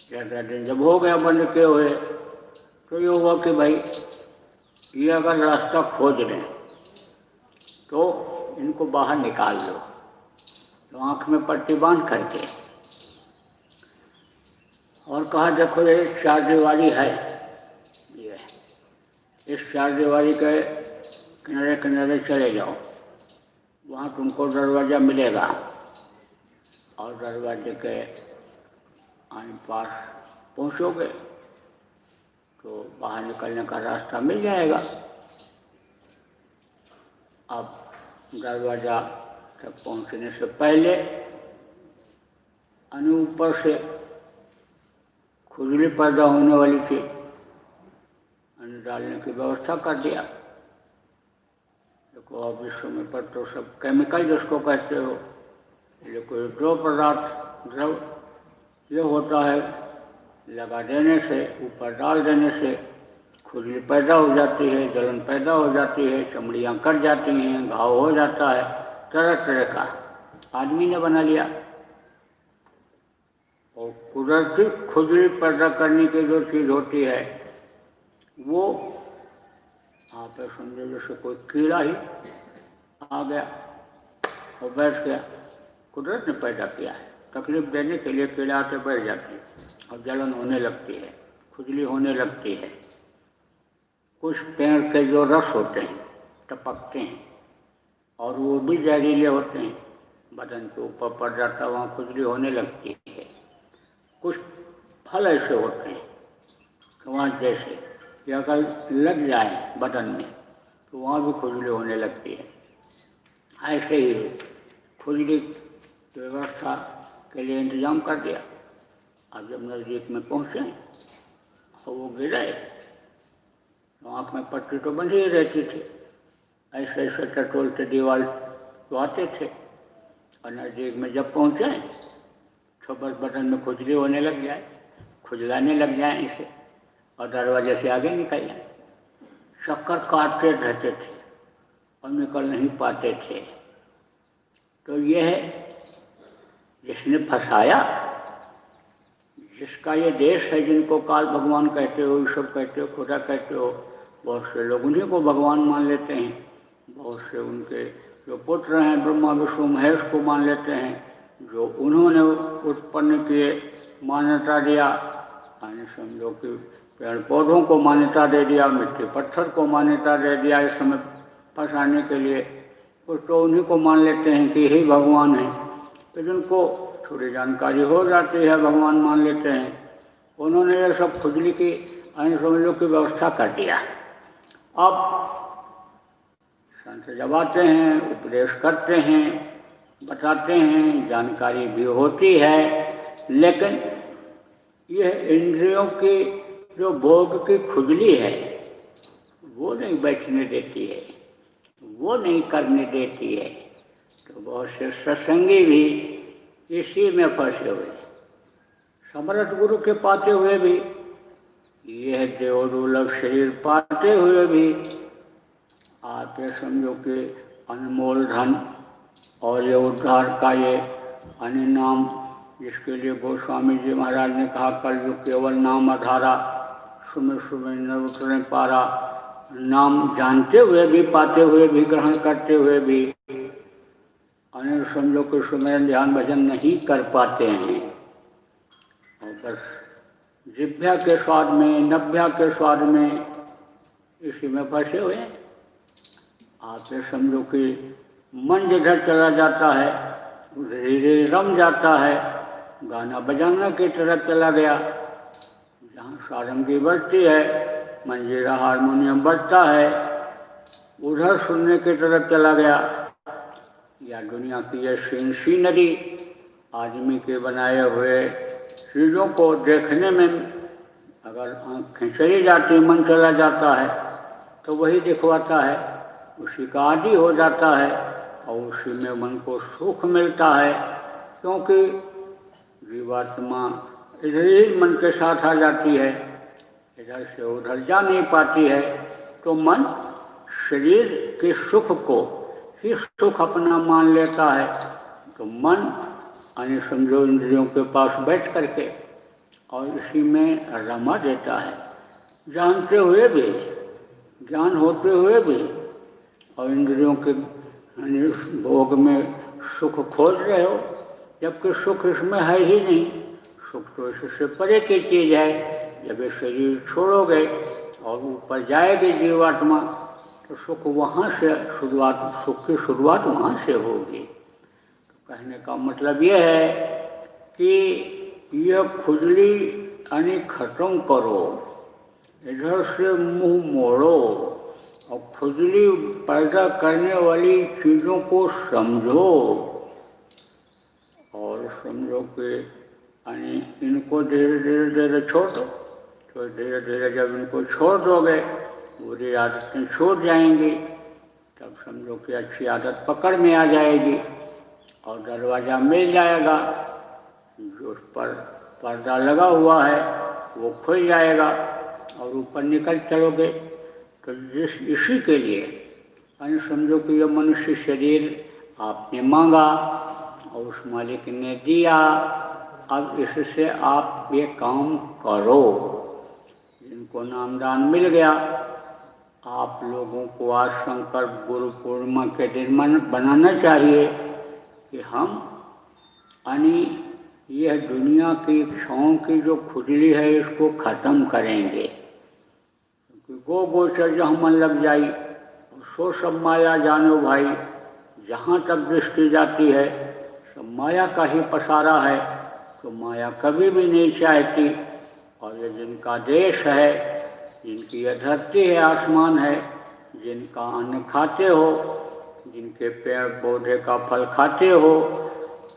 Speaker 1: ज़्यादा दिन जब हो गया बंद किए हुए, तो ये हुआ कि भाई ये अगर रास्ता खोज लें तो इनको बाहर निकाल दो। तो आँख में पट्टी बांध करके और कहा देखो ये 4 दीवारी है, ये इस 4 दीवारी के किनारे किनारे चले जाओ, वहाँ तुमको दरवाज़ा मिलेगा, और दरवाजे के पास पहुँचोगे तो बाहर निकलने का रास्ता मिल जाएगा। अब दरवाज़ा तक पहुँचने से पहले ऊपर से खुजली पैदा होने वाली थी, डालने की व्यवस्था कर दिया। देखो अब इस समय पर तो सब केमिकल जिसको कहते हो, ये कोई द्रव पदार्थ द्रव ये होता है, लगा देने से, ऊपर डाल देने से खुजली पैदा हो जाती है, जलन पैदा हो जाती है, चमड़ियाँ कट जाती हैं, घाव हो जाता है, तरह तरह का आदमी ने बना लिया। और कुदरती खुजली पैदा करने की जो चीज़ होती है वो आप समझो जैसे कोई कीड़ा ही आ गया और बैठ गया, कुदरत ने पैदा किया है। तकलीफ देने के लिए कीड़ा आके बैठ जाती है और जलन होने लगती है, खुजली होने लगती है। कुछ पेड़ के जो रस होते हैं टपकते हैं और वो भी जहरीले होते हैं, बदन के ऊपर पड़ जाता है, वहाँ खुजली होने लगती है। कुछ फल ऐसे होते हैं वहाँ जैसे कि अगर लग जाए बदन में तो वहाँ भी खुजली होने लगती है। ऐसे ही खुजली की व्यवस्था के लिए इंतजाम कर दिया। अब जब नज़दीक में पहुँचे और वो गिरे तो आँख में पट्टी तो बंधी ही रहती थी। ऐसे ऐसे टटोलते दीवार तो आते थे और नज़दीक में जब पहुँचे तो बस बदन में खुजली होने लग जाए, खुजलाने लग जाए इसे और दरवाजे से आगे निकल जाए। चक्कर काटते रहते थे और निकल नहीं पाते थे। तो यह जिसने फंसाया, जिसका ये देश है, जिनको काल भगवान कहते हो, ईश्वर कहते हो, खुदा कहते हो, बहुत से लोग उन्हीं को भगवान मान लेते हैं। बहुत से उनके जो पुत्र हैं ब्रह्मा विष्णु महेश को मान लेते हैं, जो उन्होंने उत्पन्न किए मान्यता दिया। यानी समझो कि पेड़ पौधों को मान्यता दे दिया, मिट्टी पत्थर को मान्यता दे दिया इस समय फंसाने के लिए। कुछ तो उन्हीं को मान लेते हैं कि यही भगवान है। तो जिनको थोड़ी जानकारी हो जाती है भगवान मान लेते हैं, उन्होंने ये सब खुजली की यानी समझो की व्यवस्था कर दिया। अब संत जब आते हैं, उपदेश करते हैं, बताते हैं, जानकारी भी होती है, लेकिन यह इंद्रियों की जो भोग की खुजली है वो नहीं बैठने देती है, वो नहीं करने देती है। तो बहुत से सत्संगी भी इसी में फंसे हुए, समर्थ गुरु के पाते हुए भी, यह देवदुर्लभ शरीर पाते हुए भी आप ये समझो कि अनमोल धन और ये उद्धार का ये अन्य नाम, जिसके लिए गोस्वामी जी महाराज ने कहा कलयुग केवल नाम आधारा, सुमिर सुमिर न उतरे पारा। नाम जानते हुए भी, पाते हुए भी, ग्रहण करते हुए भी अन्य समझो कि सुमिरन ध्यान भजन नहीं कर पाते हैं और बस जिभ्या के स्वाद में, नभ्या के स्वाद में इसी में फंसे हुए हैं। आप ये समझो कि मन जिधर चला जाता है धीरे रम जाता है, गाना बजाना की तरफ चला गया, जहाँ सारंगी बजती है, मंजीरा हारमोनियम बजता है, उधर सुनने की तरफ चला गया। या दुनिया की ये सीनरी, आदमी के बनाए हुए चीज़ों को देखने में अगर आँखें चली जाती, मन चला जाता है तो वही दिखवाता है, उसी का आदी हो जाता है और उसी में मन को सुख मिलता है। क्योंकि जीवात्मा इधर ही मन के साथ आ जाती है, इधर से उधर जा नहीं पाती है। तो मन शरीर के सुख को ही सुख अपना मान लेता है। तो मन यानी समझो इंद्रियों के पास बैठ करके और इसी में रमा देता है, जानते हुए भी, ज्ञान होते हुए भी, और इंद्रियों के भोग में सुख खोज रहे हो, जबकि सुख इसमें है ही नहीं। सुख तो इससे परे की चीज़ है। जब ये शरीर छोड़ोगे और ऊपर जाएगी जीवात्मा तो सुख वहाँ से शुरुआत, सुख की शुरुआत वहाँ से होगी। तो कहने का मतलब यह है कि यह खुजली यानी खत्म करो, इधर से मुंह मोड़ो और खुजली पैदा करने वाली चीज़ों को समझो और समझो कि यानी इनको धीरे धीरे धीरे छोड़ दो। तो धीरे धीरे जब इनको छोड़ दोगे बुरी आदतें छूट जाएंगी, तब समझो कि अच्छी आदत पकड़ में आ जाएगी और दरवाज़ा मिल जाएगा। जो उस पर पर्दा लगा हुआ है वो खुल जाएगा और ऊपर निकल चलोगे। तो इसी के लिए यानी समझो कि यह मनुष्य शरीर आपने मांगा और उस मालिक ने दिया, अब इससे आप ये काम करो। जिनको नामदान मिल गया, आप लोगों को आज शंकर गुरु पूर्णिमा के दिन बनाना चाहिए कि हम यानी यह दुनिया की इच्छाओं की जो खुजली है इसको ख़त्म करेंगे। क्योंकि गो गोचर जहाँ मन लग जाई सो सब माया जानो भाई। जहाँ तक दृष्टि जाती है सब माया का ही पसारा है। तो माया कभी भी नहीं चाहती। और ये जिनका देश है, जिनकी यह धरती है, आसमान है, जिनका अन्न खाते हो, जिनके पेड़ पौधे का फल खाते हो,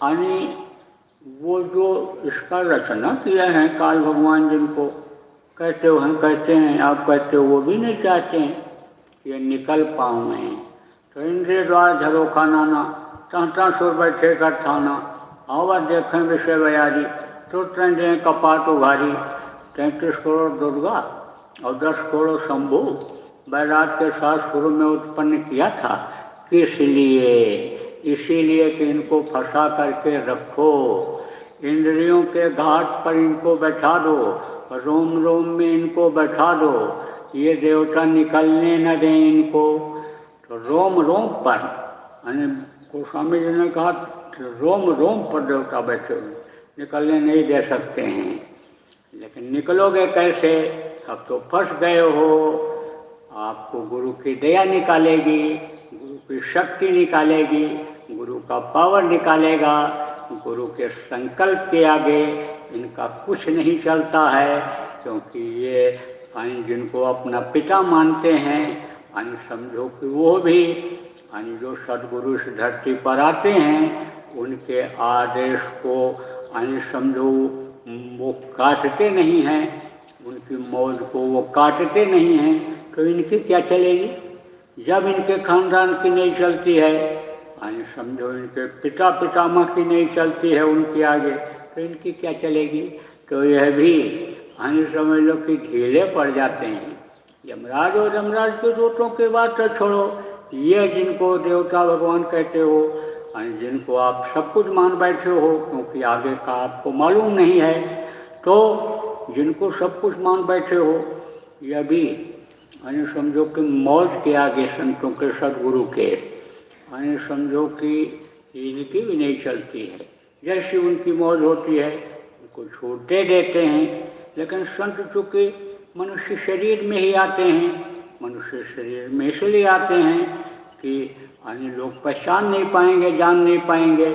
Speaker 1: यानी वो जो इसका रचना किया है काल भगवान जिनको, कहते हैं आप कहते हो वो भी नहीं चाहते हैं कि ये निकल पाऊँ मैं। तो इंद्रिय द्वार झरोखा नाना, टहटा सुर बैठे का ठाना, आवा देखें विषय बयारी, तो ट्रेंडे कपाट उघारी। 33 करोड़ दुर्गा और 10 करोड़ शंभु बैराट के साथ शुरू में उत्पन्न किया था। किस लिए? इसीलिए कि इनको फंसा करके रखो, इंद्रियों के घाट पर इनको बैठा दो, रोम रोम में इनको बैठा दो, ये देवता निकलने न दें इनको। तो रोम रोम पर, गोस्वामी जी ने कहा रोम रोम पर देवता बैठे हुए, निकलने नहीं दे सकते हैं। लेकिन निकलोगे कैसे? अब तो फंस गए हो। आपको गुरु की दया निकालेगी, गुरु की शक्ति निकालेगी, गुरु का पावर निकालेगा। गुरु के संकल्प के आगे इनका कुछ नहीं चलता है, क्योंकि ये जिनको अपना पिता मानते हैं, समझो कि वो भी जो सदगुरु इस धरती पर आते हैं उनके आदेश को समझो वो काटते नहीं हैं, उनकी मौज को वो काटते नहीं हैं, तो इनकी क्या चलेगी? जब इनके खानदान की नहीं चलती है, समझो इनके पिता पितामह की नहीं चलती है उनके आगे, तो इनकी क्या चलेगी? तो यह भी समझ लो कि ढीले पड़ जाते हैं। यमराज और यमराज के दूतों की बात तो छोड़ो, ये जिनको देवता भगवान कहते हो, जिनको आप सब कुछ मान बैठे हो, क्योंकि आगे का आपको मालूम नहीं है, तो जिनको सब कुछ मान बैठे हो, यह भी समझो कि मौज के आगे संतों के सदगुरु के समझो कि इनकी भी नहीं चलती है। जैसी उनकी मौज होती है उनको छोड़ दे देते हैं। लेकिन संत चूँकि मनुष्य शरीर में ही आते हैं, मनुष्य शरीर में इसलिए आते हैं कि अन्य लोग पहचान नहीं पाएंगे, जान नहीं पाएंगे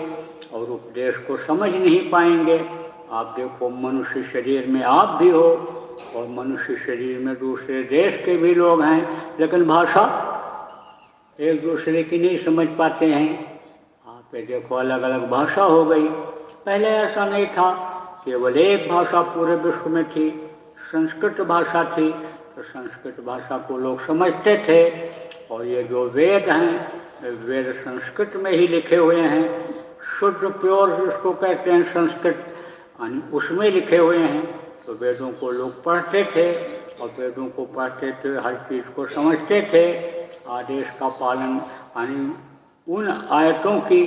Speaker 1: और उपदेश को समझ नहीं पाएंगे। आप देखो मनुष्य शरीर में आप भी हो और मनुष्य शरीर में दूसरे देश के भी लोग हैं, लेकिन भाषा एक दूसरे की नहीं समझ पाते हैं। आप ये देखो अलग अलग भाषा हो गई। पहले ऐसा नहीं था, केवल एक भाषा पूरे विश्व में थी, संस्कृत भाषा थी। तो संस्कृत भाषा को लोग समझते थे और ये जो वेद हैं, वेद संस्कृत में ही लिखे हुए हैं, शुद्ध प्योर जिसको कहते हैं संस्कृत, उसमें लिखे हुए हैं। तो वेदों को लोग पढ़ते थे और वेदों को पढ़ते थे, हर चीज़ को समझते थे, आदेश का पालन उन आयतों की,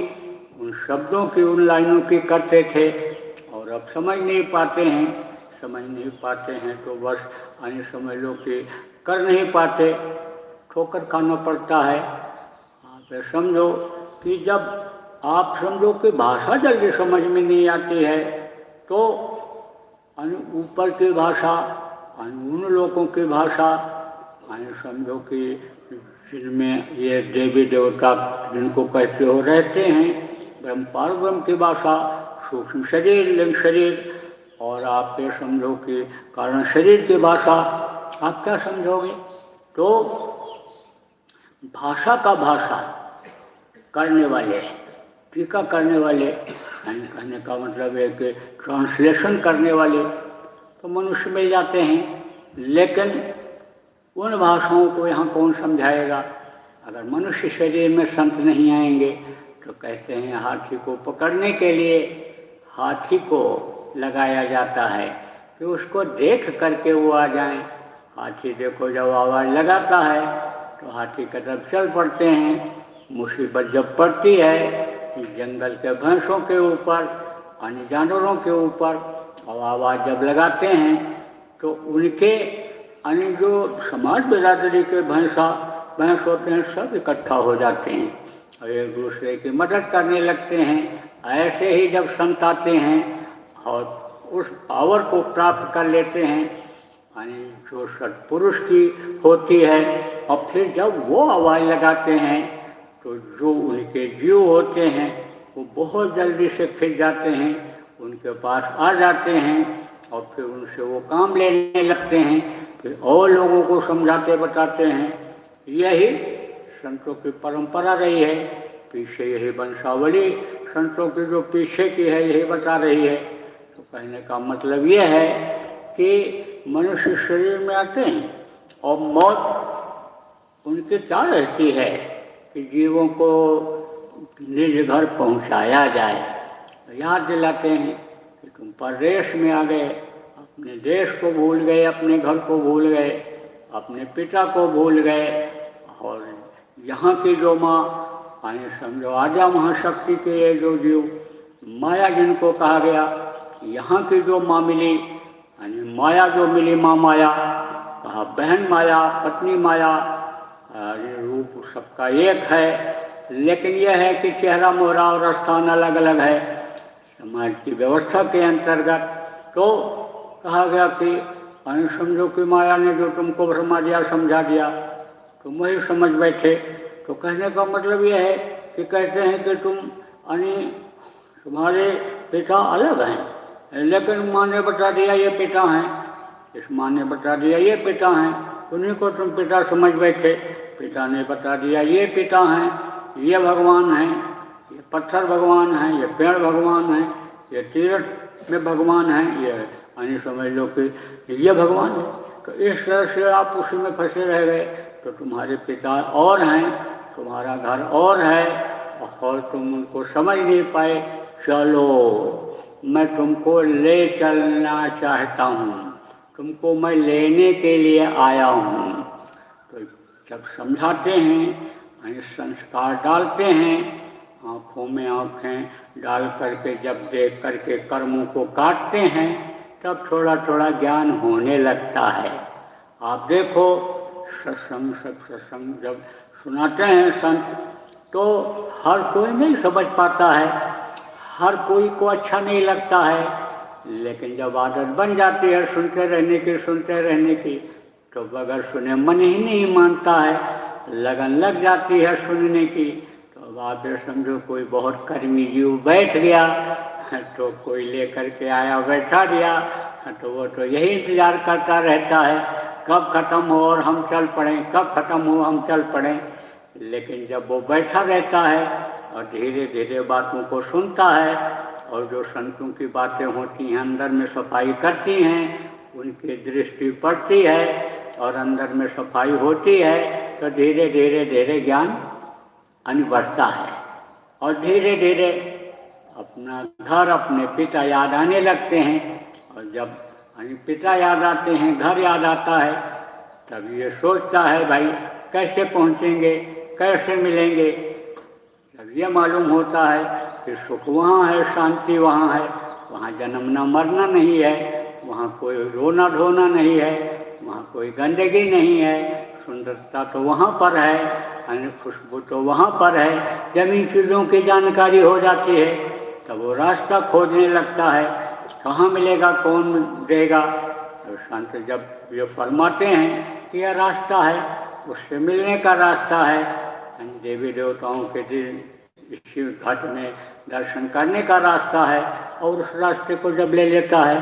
Speaker 1: उन शब्दों की, उन लाइनों की करते थे। और अब समझ नहीं पाते हैं, समझ नहीं पाते हैं तो बस समझ लो कि कर नहीं पाते, ठोकर खाना पड़ता है। आप समझो कि जब आप समझो कि भाषा जल्दी समझ में नहीं आती है, तो ऊपर की भाषा, उन लोगों की भाषा, समझो कि जिनमें ये देवी देवता जिनको कहते हो रहते हैं, ब्रह्म पारब्रह्म की भाषा, सूक्ष्म शरीर, लिंग शरीर, और आप ये समझो कि कारण शरीर की भाषा, आप क्या समझोगे? तो भाषा का भाषा करने वाले, टीका करने वाले, कहने का मतलब है कि ट्रांसलेशन करने वाले तो मनुष्य मिल जाते हैं, लेकिन उन भाषाओं को यहाँ कौन समझाएगा? अगर मनुष्य शरीर में संत नहीं आएंगे तो कहते हैं हाथी को पकड़ने के लिए हाथी को लगाया जाता है कि उसको देख करके वो आ जाएं। हाथी देखो जब आवाज़ लगाता है तो हाथी की तरफ चल पड़ते हैं। मुसीबत जब पड़ती है जंगल के भैंसों के ऊपर, अन्य जानवरों के ऊपर, और आवाज़ जब लगाते हैं तो उनके अन्य जो समाज बिरादरी के भैंस होते हैं सब इकट्ठा हो जाते हैं और एक दूसरे की मदद करने लगते हैं। ऐसे ही जब संत आते हैं और उस पावर को प्राप्त कर लेते हैं जो सत्पुरुष की होती है, और फिर जब वो आवाज़ लगाते हैं तो जो उनके जीव होते हैं वो बहुत जल्दी से खिंच जाते हैं, उनके पास आ जाते हैं और फिर उनसे वो काम लेने लगते हैं, फिर और लोगों को समझाते बताते हैं। यही संतों की परंपरा रही है। पीछे यही वंशावली संतों की जो पीछे की है यही बता रही है। तो कहने का मतलब ये है कि मनुष्य शरीर में आते हैं और मौत उनकी क्या रहती है कि जीवों को निज घर पहुंचाया जाए। याद दिलाते हैं कि तुम परदेश में आ गए, अपने देश को भूल गए, अपने घर को भूल गए, अपने पिता को भूल गए, और यहाँ की जो माँ यानी समझो आजा महाशक्ति के ये जो जीव माया जिनको कहा गया, यहाँ की जो माँ मिली यानी माया जो मिली, माँ माया, कहा बहन माया, पत्नी माया, रूप सबका एक है, लेकिन यह है कि चेहरा मोहरा और स्थान अलग अलग है समाज की व्यवस्था के अंतर्गत। तो कहा गया कि समझो कि माया ने जो तुमको भरमा दिया, समझा दिया, तुम वही समझ बैठे। तो कहने का मतलब यह है कि कहते हैं कि तुम्हारे पिता अलग हैं, लेकिन माँ ने बता दिया ये पिता हैं, इस माँ ने बता दिया ये पिता हैं, उन्हीं को तुम पिता समझ बैठे। पिता ने बता दिया ये पिता हैं, ये भगवान हैं, ये पत्थर भगवान हैं, ये पेड़ भगवान हैं, ये तीर्थ में भगवान हैं, ये यानी समझ लो कि ये भगवान है। तो इस तरह से आप उसी में फंसे रह गए। तो तुम्हारे पिता और हैं, तुम्हारा घर और है, और तुम उनको समझ नहीं पाए। चलो मैं तुमको ले चलना चाहता हूँ, तुमको मैं लेने के लिए आया हूँ। तो जब समझाते हैं, संस्कार डालते हैं, आँखों में आँखें डाल करके जब देख करके कर्मों को काटते हैं, तब थोड़ा थोड़ा ज्ञान होने लगता है। आप देखो सत्संग जब सुनाते हैं संत, तो हर कोई नहीं समझ पाता है, हर कोई को अच्छा नहीं लगता है, लेकिन जब आदत बन जाती है सुनते रहने की, तो बगैर सुने मन ही नहीं मानता है, लगन लग जाती है सुनने की। तो अब आप ये समझो कोई बहुत कर्मी जीव बैठ गया, तो कोई लेकर के आया बैठा दिया, तो वो तो यही इंतजार करता रहता है कब खत्म हो और हम चल पड़ें, कब खत्म हो हम चल पड़ें। लेकिन जब वो बैठा रहता है और धीरे धीरे बातों को सुनता है, और जो संतों की बातें होती हैं अंदर में सफाई करती हैं, उनकी दृष्टि पड़ती है और अंदर में सफाई होती है, तो धीरे धीरे ज्ञान बढ़ता है। और धीरे धीरे अपना घर, अपने पिता याद आने लगते हैं। और जब पिता याद आते हैं, घर याद आता है, तब ये सोचता है भाई कैसे पहुँचेंगे, कैसे मिलेंगे। जब ये मालूम होता है कि सुख वहाँ है, शांति वहाँ है, वहाँ जन्मना मरना नहीं है, वहाँ कोई रोना धोना नहीं है, वहाँ कोई गंदगी नहीं है, सुंदरता तो वहाँ पर है, यानी खुशबू तो वहाँ पर है, जब इन चीज़ों की जानकारी हो जाती है, तब वो रास्ता खोजने लगता है, कहाँ मिलेगा, कौन देगा। तो संत जब ये फरमाते हैं कि यह रास्ता है, उससे मिलने का रास्ता है, देवी देवताओं के दिन इसी घाट में दर्शन करने का रास्ता है, और उस रास्ते को जब ले लेता है,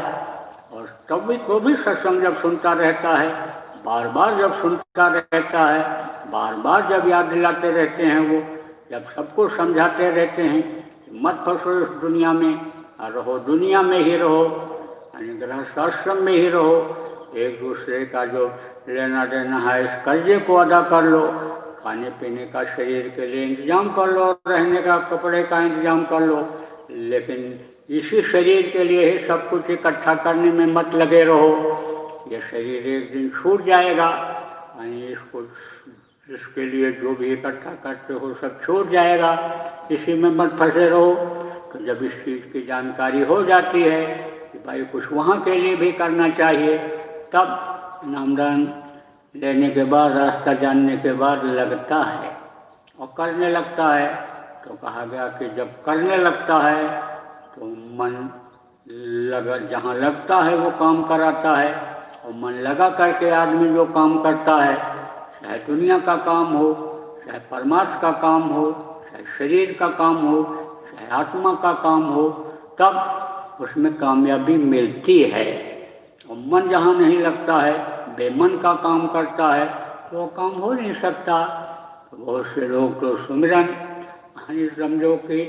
Speaker 1: और तब भी तो भी सत्संग जब सुनता रहता है, बार बार जब सुनता रहता है, बार बार जब याद दिलाते रहते हैं, वो जब सबको समझाते रहते हैं मत फंसो इस दुनिया में, रहो दुनिया में ही रहो, गृहस्थ आश्रम में ही रहो, एक दूसरे का जो लेना देना है इस कर्जे को अदा कर लो, खाने पीने का शरीर के लिए इंतजाम कर लो, रहने का कपड़े का इंतजाम कर लो, लेकिन इसी शरीर के लिए ही सब कुछ इकट्ठा करने में मत लगे रहो। ये शरीर एक दिन छूट जाएगा, इसको इसके लिए जो भी इकट्ठा करते हो सब छूट जाएगा, इसी में मत फंसे रहो। तो जब इस चीज़ की जानकारी हो जाती है कि भाई कुछ वहाँ के लिए भी करना चाहिए, तब नामदान लेने के बाद, रास्ता जानने के बाद लगता है और करने लगता है। तो कहा गया कि जब करने लगता है तो मन जहाँ लगता है वो काम कराता है, और मन लगा करके आदमी जो काम करता है, चाहे दुनिया का काम हो, चाहे परमार्थ का काम हो, चाहे शरीर का काम हो, चाहे आत्मा का काम हो, तब उसमें कामयाबी मिलती है। और मन जहाँ नहीं लगता है, बेमन का काम करता है, तो वो काम हो नहीं सकता। तो बहुत से लोग तो सुमिरन समझो कि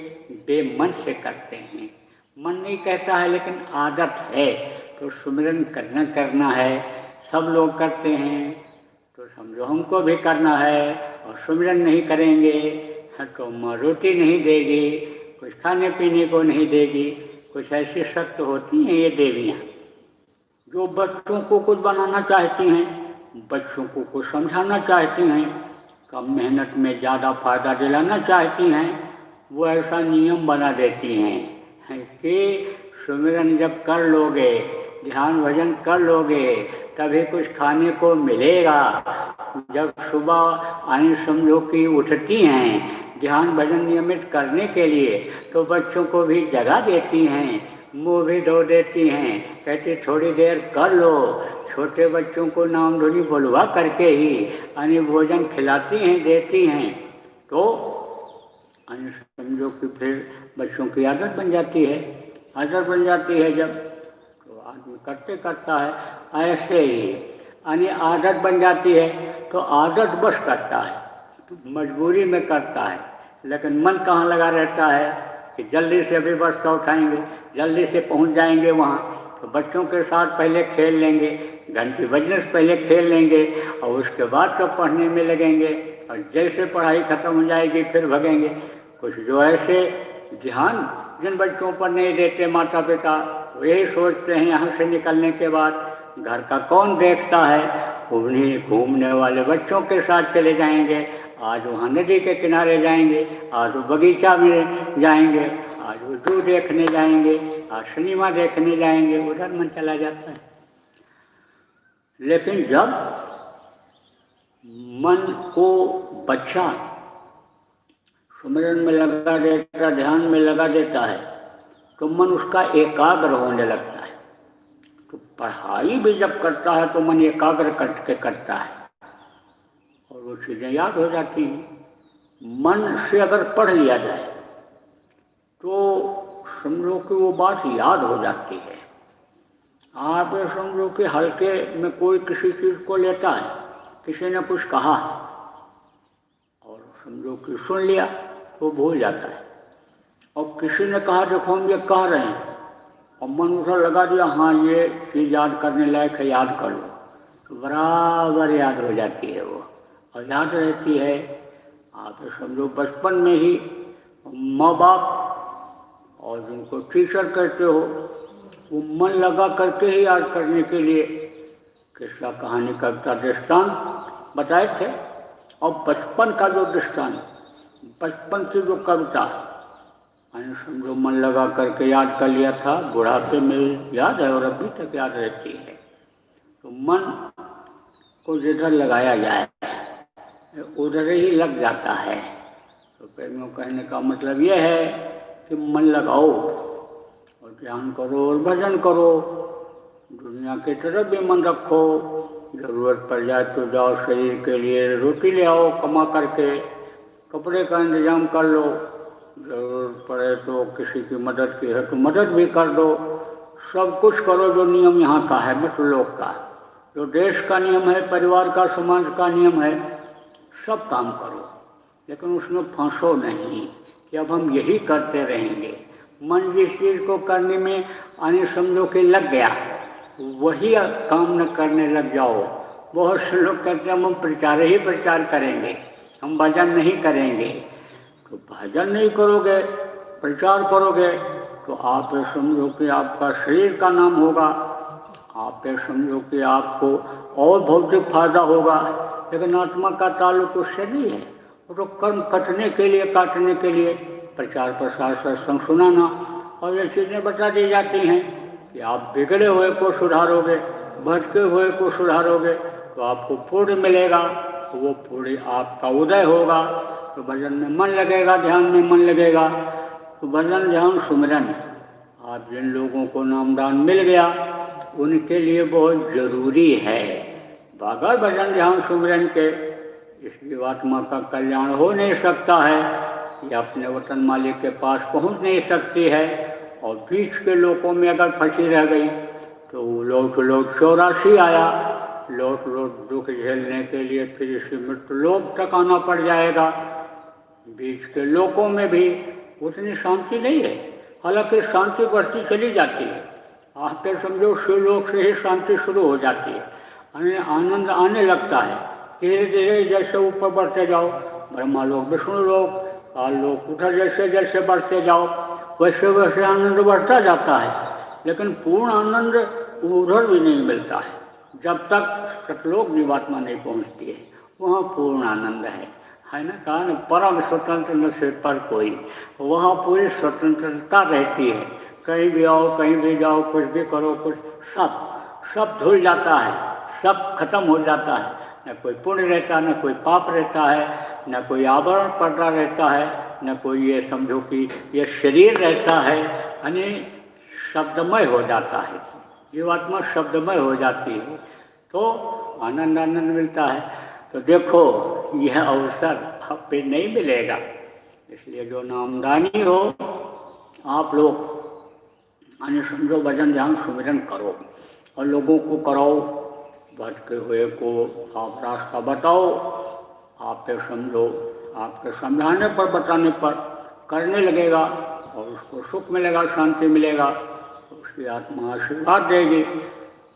Speaker 1: बेमन से करते हैं, मन नहीं कहता है लेकिन आदत है, तो सुमिरन करना है, सब लोग करते हैं तो समझो हमको भी करना है। और सुमिरन नहीं करेंगे तो माँ रोटी नहीं देगी, कुछ खाने पीने को नहीं देगी। कुछ ऐसी शक्त होती हैं ये देवियाँ जो बच्चों को कुछ बनाना चाहती हैं, बच्चों को कुछ समझाना चाहती हैं, कम मेहनत में ज़्यादा फायदा दिलाना चाहती हैं। वो ऐसा नियम बना देती हैं कि सुमिरन जब कर लोगे, ध्यान भजन कर लोगे, तभी कुछ खाने को मिलेगा। जब सुबह आने समझो कि उठती हैं ध्यान भजन नियमित करने के लिए, तो बच्चों को भी जगा देती हैं, मुँह भी धो देती हैं, कहती थोड़ी देर कर लो। छोटे बच्चों को नाम धुनी बुलवा करके ही अन्य भोजन खिलाती हैं, देती हैं। तो अन्य समझो कि फिर बच्चों की आदत बन जाती है। आदत बन जाती है जब, तो आदमी करते करता है। ऐसे ही यानी आदत बन जाती है तो आदत बस करता है, मजबूरी में करता है, लेकिन मन कहाँ लगा रहता है कि जल्दी से अभी बस का उठाएंगे, जल्दी से पहुंच जाएंगे वहाँ। तो बच्चों के साथ पहले खेल लेंगे, घंटी बजने से पहले खेल लेंगे और उसके बाद तो पढ़ने में लगेंगे। और जैसे पढ़ाई खत्म हो जाएगी फिर भगेंगे। कुछ जो ऐसे ध्यान जिन बच्चों पर नहीं देते माता पिता, वो यही सोचते हैं यहाँ से निकलने के बाद घर का कौन देखता है, उन्हीं घूमने वाले बच्चों के साथ चले जाएंगे। आज वहाँ नदी के किनारे जाएंगे, आज वो बगीचा में जाएंगे, आज वो जू देखने जाएंगे, आज सिनेमा देखने जाएंगे, उधर मन चला जाता है। लेकिन जब मन को बच्चा सुमिरन में लगा देता, ध्यान में लगा देता है, तो मन उसका एकाग्र होने लगता है। तो पढ़ाई भी जब करता है तो मन एकाग्र करके करता है और वो चीज़ें याद हो जाती हैं। मन से अगर पढ़ लिया जाए तो समझो कि वो बात याद हो जाती है। आप समझो कि हल्के में कोई किसी चीज़ को लेता है, किसी ने कुछ कहा और समझो कि सुन लिया तो भूल जाता है। और किसी ने कहा देखो हम ये कह रहे हैं और मन उसे लगा दिया, हाँ ये चीज़ याद करने लायक है, याद कर लो, तो बराबर याद हो जाती है वो और याद रहती है। आप समझो बचपन में ही माँ बाप और जिनको टीचर कहते हो वो मन लगा करके ही याद करने के लिए किस्सा कहानी कविता दृष्टांत बताए थे। और बचपन का जो दृष्टांत, बचपन की जो कविता समझो मन लगा करके याद कर लिया था, बुढ़ापे में याद है और अभी तक याद रहती है। तो मन को जिधर लगाया जाए उधर ही लग जाता है। तो प्रेमियों कहने का मतलब यह है कि मन लगाओ और ध्यान करो और भजन करो, दुनिया की तरफ भी मन रखो। ज़रूरत पड़ जाए तो जाओ शरीर के लिए रोटी ले आओ कमा करके, कपड़े का इंतजाम कर लो, ज़रूरत पड़े तो किसी की मदद की है तो मदद भी कर दो। सब कुछ करो जो नियम यहाँ का है, मत लोक का, जो देश का नियम है, परिवार का, समाज का नियम है, सब काम करो। लेकिन उसमें फंसो नहीं कि अब हम यही करते रहेंगे। मन जिस चीज़ को करने में आने समझो कि लग गया, वही काम न करने लग जाओ। बहुत से लोग कहते हैं हम प्रचार ही प्रचार करेंगे, हम भजन नहीं करेंगे। तो भजन नहीं करोगे, प्रचार करोगे तो आप समझो कि आपका शरीर का नाम होगा, आप समझो कि आपको और भौतिक फायदा होगा, लेकिन आत्मा का ताल्लुक उससे नहीं है। वो तो कर्म कटने के लिए, काटने के लिए प्रचार प्रसार सत्संग सुनाना और ये चीज़ें बता दी जाती हैं कि आप बिगड़े हुए को सुधारोगे, भटके हुए को सुधारोगे तो आपको पुण्य मिलेगा, तो वो पुण्य आपका उदय होगा। तो भजन में मन लगेगा, ध्यान में मन लगेगा। तो भजन ध्यान सुमिरन आप जिन लोगों को नामदान मिल गया उनके लिए बहुत ज़रूरी है। बगैर भजन ध्यान सुमिरन के इस जीवात्मा का कल्याण हो नहीं सकता है, या अपने वतन मालिक के पास पहुंच नहीं सकती है। और बीच के लोगों में अगर फंसी रह गई तो लौट 84 आया, लौट दुख झेलने के लिए फिर इसी मृत्यु लोक तक आना पड़ जाएगा। बीच के लोगों में भी उतनी शांति नहीं है, हालांकि शांति बढ़ती चली जाती है, आते समझो शिवलोक से ही शांति शुरू हो जाती है, आनंद आने लगता है। धीरे धीरे जैसे ऊपर बढ़ते जाओ, ब्रह्मालोक, विष्णुलोक, काललोक, उधर जैसे जैसे बढ़ते जाओ वैसे वैसे आनंद बढ़ता जाता है। लेकिन पूर्ण आनंद उधर भी नहीं मिलता है जब तक सतलोक जीवात्मा नहीं पहुंचती है, वहाँ पूर्ण आनंद है ना। कहा ना, परम स्वतंत्र न से पर कोई, वहाँ पूरी स्वतंत्रता रहती है। कहीं भी आओ, कहीं भी जाओ, कुछ भी करो, कुछ सब धुल जाता है, सब खत्म हो जाता है। न कोई पुण्य रहता, न कोई पाप रहता है, न कोई आवरण पर्दा रहता है, न कोई ये समझो कि ये शरीर रहता है, यानी शब्दमय हो जाता है। जीवात्मा शब्दमय हो जाती है तो आनंद मिलता है। तो देखो यह अवसर आप पे नहीं मिलेगा, इसलिए जो नामदानी हो आप लोग यानी समझो भजन ध्यान सुमिरन करो और लोगों को कराओ, भटके हुए को आप रास्ता बताओ। आप पे समझो, आपके समझाने पर, बताने पर करने लगेगा और उसको सुख मिलेगा, शांति मिलेगा, उसकी आत्मा आशीर्वाद देगी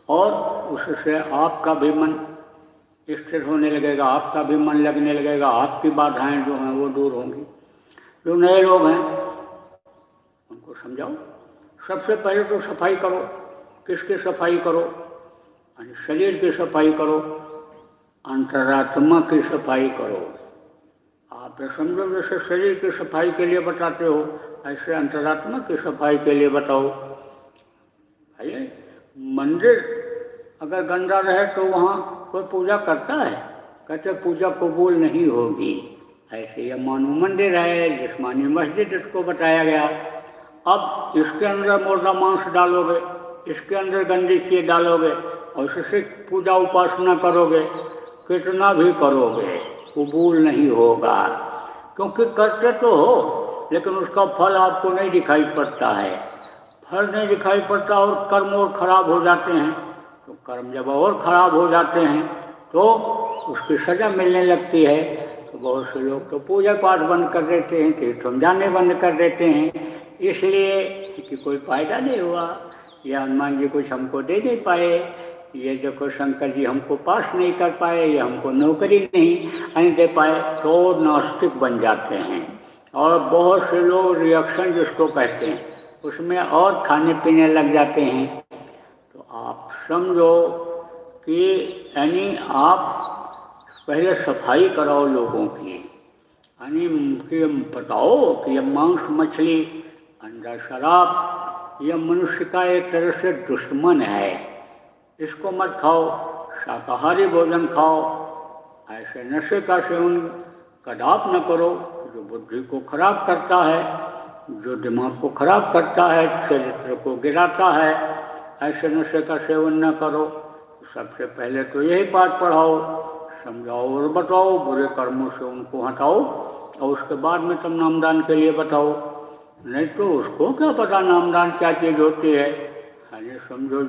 Speaker 1: और उससे आपका भी मन स्थिर होने लगेगा, आपका भी मन लगने लगेगा, आपकी बाधाएं जो हैं वो दूर होंगी। जो नए लोग हैं उनको समझाओ, सबसे पहले तो सफाई करो। किसकी सफाई करो? शरीर की सफाई करो, अंतरात्मा की सफाई करो। आप समझो जैसे शरीर की सफाई के लिए बताते हो, ऐसे अंतरात्मा की सफाई के लिए बताओ। भाई मंदिर अगर गंदा रहे तो वहाँ कोई पूजा करता है? कहते पूजा कबूल नहीं होगी। ऐसे ये मानो मंदिर है, जिस्मानी मस्जिद इसको बताया गया। अब इसके अंदर मुर्दा मांस डालोगे, इसके अंदर गंदी चीज डालोगे और इससे पूजा उपासना करोगे, कितना भी करोगे कबूल नहीं होगा। क्योंकि करते तो हो लेकिन उसका फल आपको नहीं दिखाई पड़ता है। फल नहीं दिखाई पड़ता और कर्म और खराब हो जाते हैं। तो कर्म जब और खराब हो जाते हैं तो उसकी सजा मिलने लगती है। तो बहुत से लोग तो पूजा पाठ बंद कर देते हैं, कीर्तन जाने बंद कर देते हैं, इसलिए कि कोई फायदा नहीं हुआ, ये हनुमान जी कुछ हमको दे नहीं पाए, ये देखो शंकर जी हमको पास नहीं कर पाए, ये हमको नौकरी नहीं दे पाए, तो नास्तिक बन जाते हैं। और बहुत से लोग रिएक्शन जिसको कहते हैं उसमें और खाने पीने लग जाते हैं। तो आप समझो कि यानी आप पहले सफाई कराओ लोगों की, यानी बताओ कि यह मांस मछली अंडा शराब यह मनुष्य का एक तरह से दुश्मन है, इसको मत खाओ, शाकाहारी भोजन खाओ। ऐसे नशे का सेवन कदाप न करो जो बुद्धि को खराब करता है, जो दिमाग को खराब करता है, चरित्र को गिराता है। ऐसे नशे का सेवन न करो। सबसे पहले तो यही पाठ पढ़ाओ, समझाओ और बताओ, बुरे कर्मों से उनको हटाओ और उसके बाद में तुम नामदान के लिए बताओ। नहीं तो उसको क्या पता नामदान क्या चीज़ होती है। यानी समझो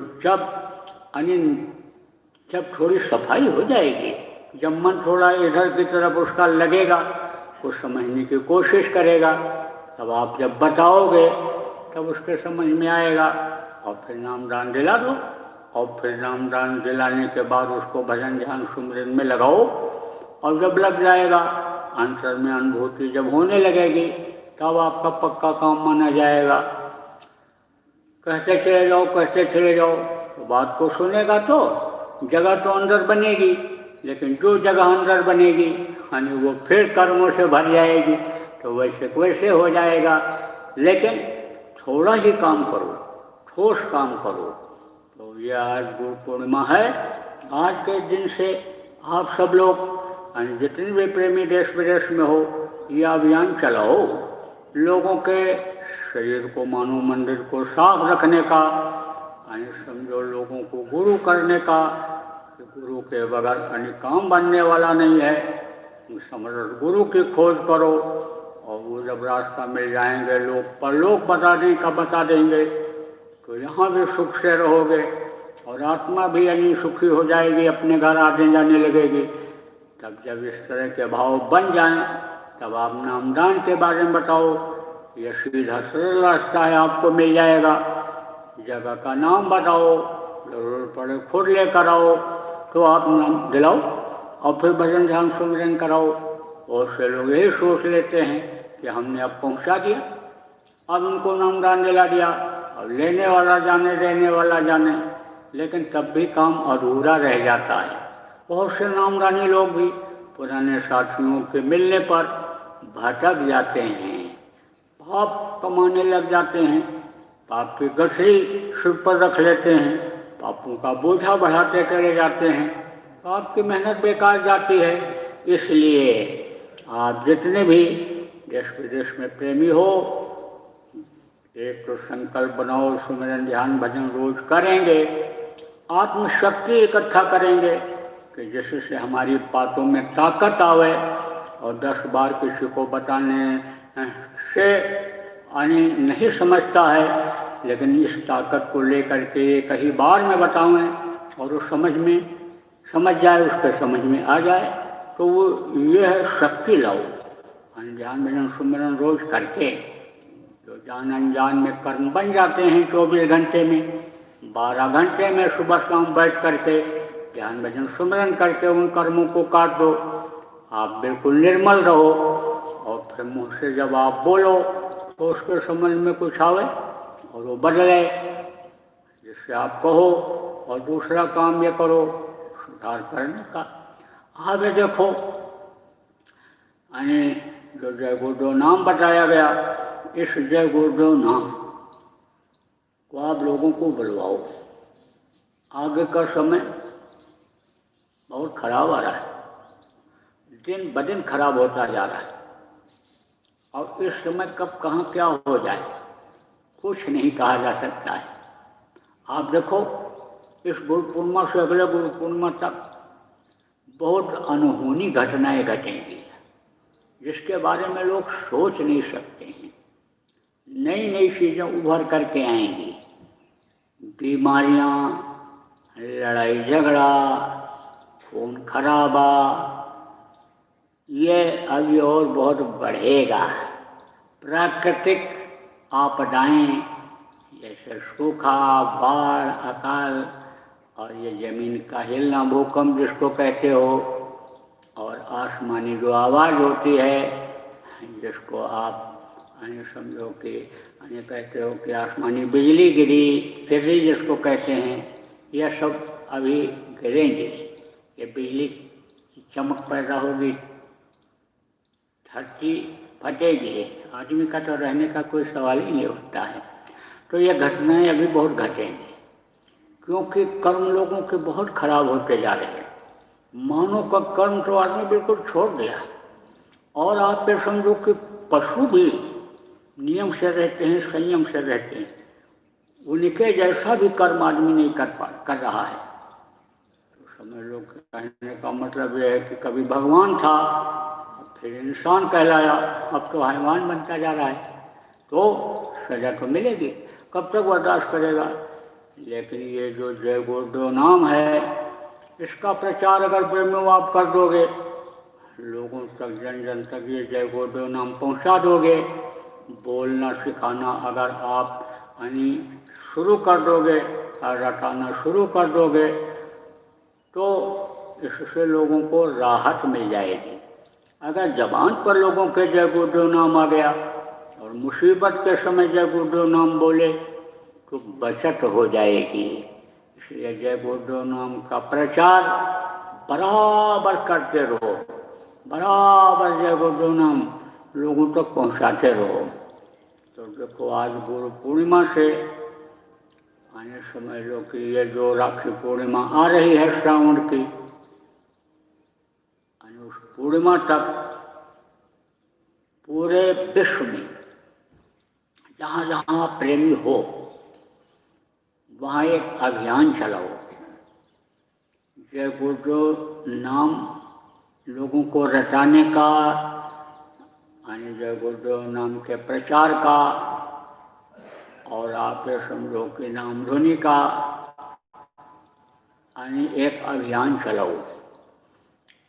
Speaker 1: जब थोड़ी सफाई हो जाएगी, जब मन थोड़ा इधर की तरफ उसका लगेगा, कुछ समझने की कोशिश करेगा, तब आप जब बताओगे तब उसके समझ में आएगा और फिर नामदान दिला दो। और फिर नामदान दिलाने के बाद उसको भजन ध्यान सुमिरन में लगाओ और जब लग जाएगा, अंतर में अनुभूति जब होने लगेगी, तब आपका पक्का काम माना जाएगा। कहते चले जाओ, कहते चले जाओ, तो बात को सुनेगा तो जगह तो अंदर बनेगी, लेकिन जो जगह अंदर बनेगी यानी वो फिर कर्मों से भर जाएगी, तो वैसे हो जाएगा। लेकिन थोड़ा ही काम करो, ठोस काम करो। तो ये आज गुरु पूर्णिमा है। आज के दिन से आप सब लोग जितने भी प्रेमी देश विदेश में हो, ये अभियान चलाओ, लोगों के शरीर को, मानो मंदिर को साफ रखने का, यानी समझो लोगों को गुरु करने का। गुरु के बगैर यानी काम बनने वाला नहीं है। समझो गुरु की खोज करो और वो जब रास्ता मिल जाएंगे, लोग परलोक बता देंगे, तो यहाँ भी सुख से रहोगे और आत्मा भी यानी सुखी हो जाएगी, अपने घर आने जाने लगेगी। तब जब इस तरह के भाव बन जाएं, तब आप नामदान के बारे में बताओ। यह सीधा सरल रास्ता है, आपको मिल जाएगा। जगह का नाम बताओ, जरूरत पड़े खुद लेकर आओ तो आप नाम दिलाओ और फिर भजन ध्यान सुमिरन कराओ। और से लोग यही सोच लेते हैं कि हमने अब पहुंचा दिया, अब उनको नामदान दिला दिया, अब लेने वाला जाने देने वाला जाने, लेकिन तब भी काम अधूरा रह जाता है। बहुत से नामदानी लोग भी पुराने साथियों के मिलने पर भटक जाते हैं, पाप कमाने लग जाते हैं, पाप की गठरी सिर पर रख लेते हैं, पापों का बोझा बढ़ाते चले जाते हैं, पाप की मेहनत बेकार जाती है। इसलिए आप जितने भी देश विदेश में प्रेमी हो, एक तो संकल्प बनाओ, सुमिरन ध्यान भजन रोज करेंगे, आत्मशक्ति इकट्ठा करेंगे कि जिससे हमारी बातों में ताकत आवे और 10 बार किसी को बताने से नहीं समझता है, लेकिन इस ताकत को लेकर के कई बार में बताऊँ और वो समझ जाए, उसके समझ में आ जाए, तो वो ये है शक्ति लाओ। ध्यान भजन सुमिरन रोज करके जो जान अनजान में कर्म बन जाते हैं 24 घंटे में, 12 घंटे में सुबह शाम बैठ करके ध्यान भजन सुमिरन करके उन कर्मों को काट दो। आप बिल्कुल निर्मल रहो और फिर मुँह से जब आप बोलो तो उसके समझ में कुछ आवे और वो बदले, जिससे आप कहो और दूसरा काम ये करो सुधार करने का। आगे देखो, यानी जो जय गुरुदेव नाम बताया गया, इस जय गुरुदेव नाम को आप लोगों को बुलवाओ। आगे का समय बहुत खराब आ रहा है, दिन ब दिन खराब होता जा रहा है, और इस समय कब कहाँ क्या हो जाए कुछ नहीं कहा जा सकता है। आप देखो, इस गुरु पूर्णिमा से अगले गुरु पूर्णिमा तक बहुत अनहोनी घटनाएं घटेंगी जिसके बारे में लोग सोच नहीं सकते हैं। नई नई चीज़ें उभर करके आएंगी, बीमारियाँ, लड़ाई झगड़ा, खून खराबा, ये अभी और बहुत बढ़ेगा। प्राकृतिक आपदाएं जैसे सूखा, बाढ़, अकाल और ये जमीन का हिलना, भूकंप जिसको कहते हो, और आसमानी जो आवाज़ होती है जिसको आप समझो कि कहते हो कि आसमानी बिजली गिरी जिसको कहते हैं, यह सब अभी गिरेंगे। ये बिजली की चमक पैदा होगी, धरती फटेगी, आदमी का तो रहने का कोई सवाल ही नहीं उठता है। तो ये घटनाएं अभी बहुत घटेंगी क्योंकि कर्म लोगों के बहुत खराब होते जा रहे हैं। मानव का कर्म तो आदमी बिल्कुल छोड़ दिया, और आप पे समझो कि पशु भी नियम से रहते हैं, संयम से रहते हैं, उनके जैसा भी कर्म आदमी नहीं कर रहा है। तो समझ लो, कहने का मतलब यह है कि कभी भगवान था, फिर इंसान कहलाया, अब तो हैवान बनता जा रहा है, तो सजा तो मिलेगी। कब तक बर्दाश्त करेगा? लेकिन ये जो जय गुरुदेव नाम है, इसका प्रचार अगर प्रेमियों आप कर दोगे, लोगों तक, जन जन तक ये जय गुरुदेव नाम पहुंचा दोगे, बोलना सिखाना अगर आप शुरू कर दोगे, रटाना शुरू कर दोगे, तो इससे लोगों को राहत मिल जाएगी। अगर जबान पर लोगों के जय गुरुदेव नाम आ गया और मुसीबत के समय जय गुरुदेव नाम बोले तो बचत हो जाएगी। इसलिए जय गुरुदेव नाम का प्रचार बराबर करते रहो, बराबर जय गुरुदेव नाम लोगों तक पहुंचाते रहो। तो देखो, आज गुरु पूर्णिमा से आने समझ लो कि ये जो राखी पूर्णिमा आ रही है श्रावण की, उस पूर्णिमा तक पूरे विश्व में जहाँ जहाँ प्रेमी हो वहाँ एक अभियान चलाओ, जय गुरुदेव नाम लोगों को रटाने का, जय गुरुदेव नाम के प्रचार का, और आप समझो कि नाम ध्वनि का एक अभियान चलाओ।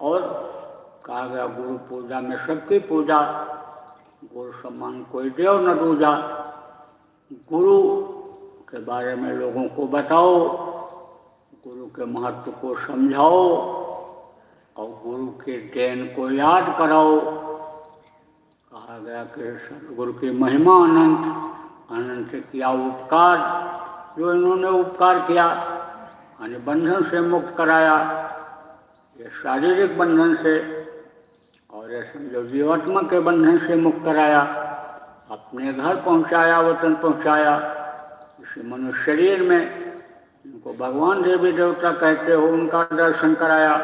Speaker 1: और कहा गया गुरु पूजा में सबकी पूजा, गुरु समान कोई देव न दूजा। गुरु के बारे में लोगों को बताओ, गुरु के महत्व को समझाओ और गुरु के देन को याद कराओ। कहा गया कि सतगुरु की महिमा अनंत, अनंत किया उपकार, जो इन्होंने उपकार किया, यानी बंधन से मुक्त कराया, ये शारीरिक बंधन से, और ये समझो जीवात्मा के बंधन से मुक्त कराया, अपने घर पहुंचाया, वतन पहुंचाया, इसी मनुष्य शरीर में इनको भगवान देवी देवता कहते हो उनका दर्शन कराया,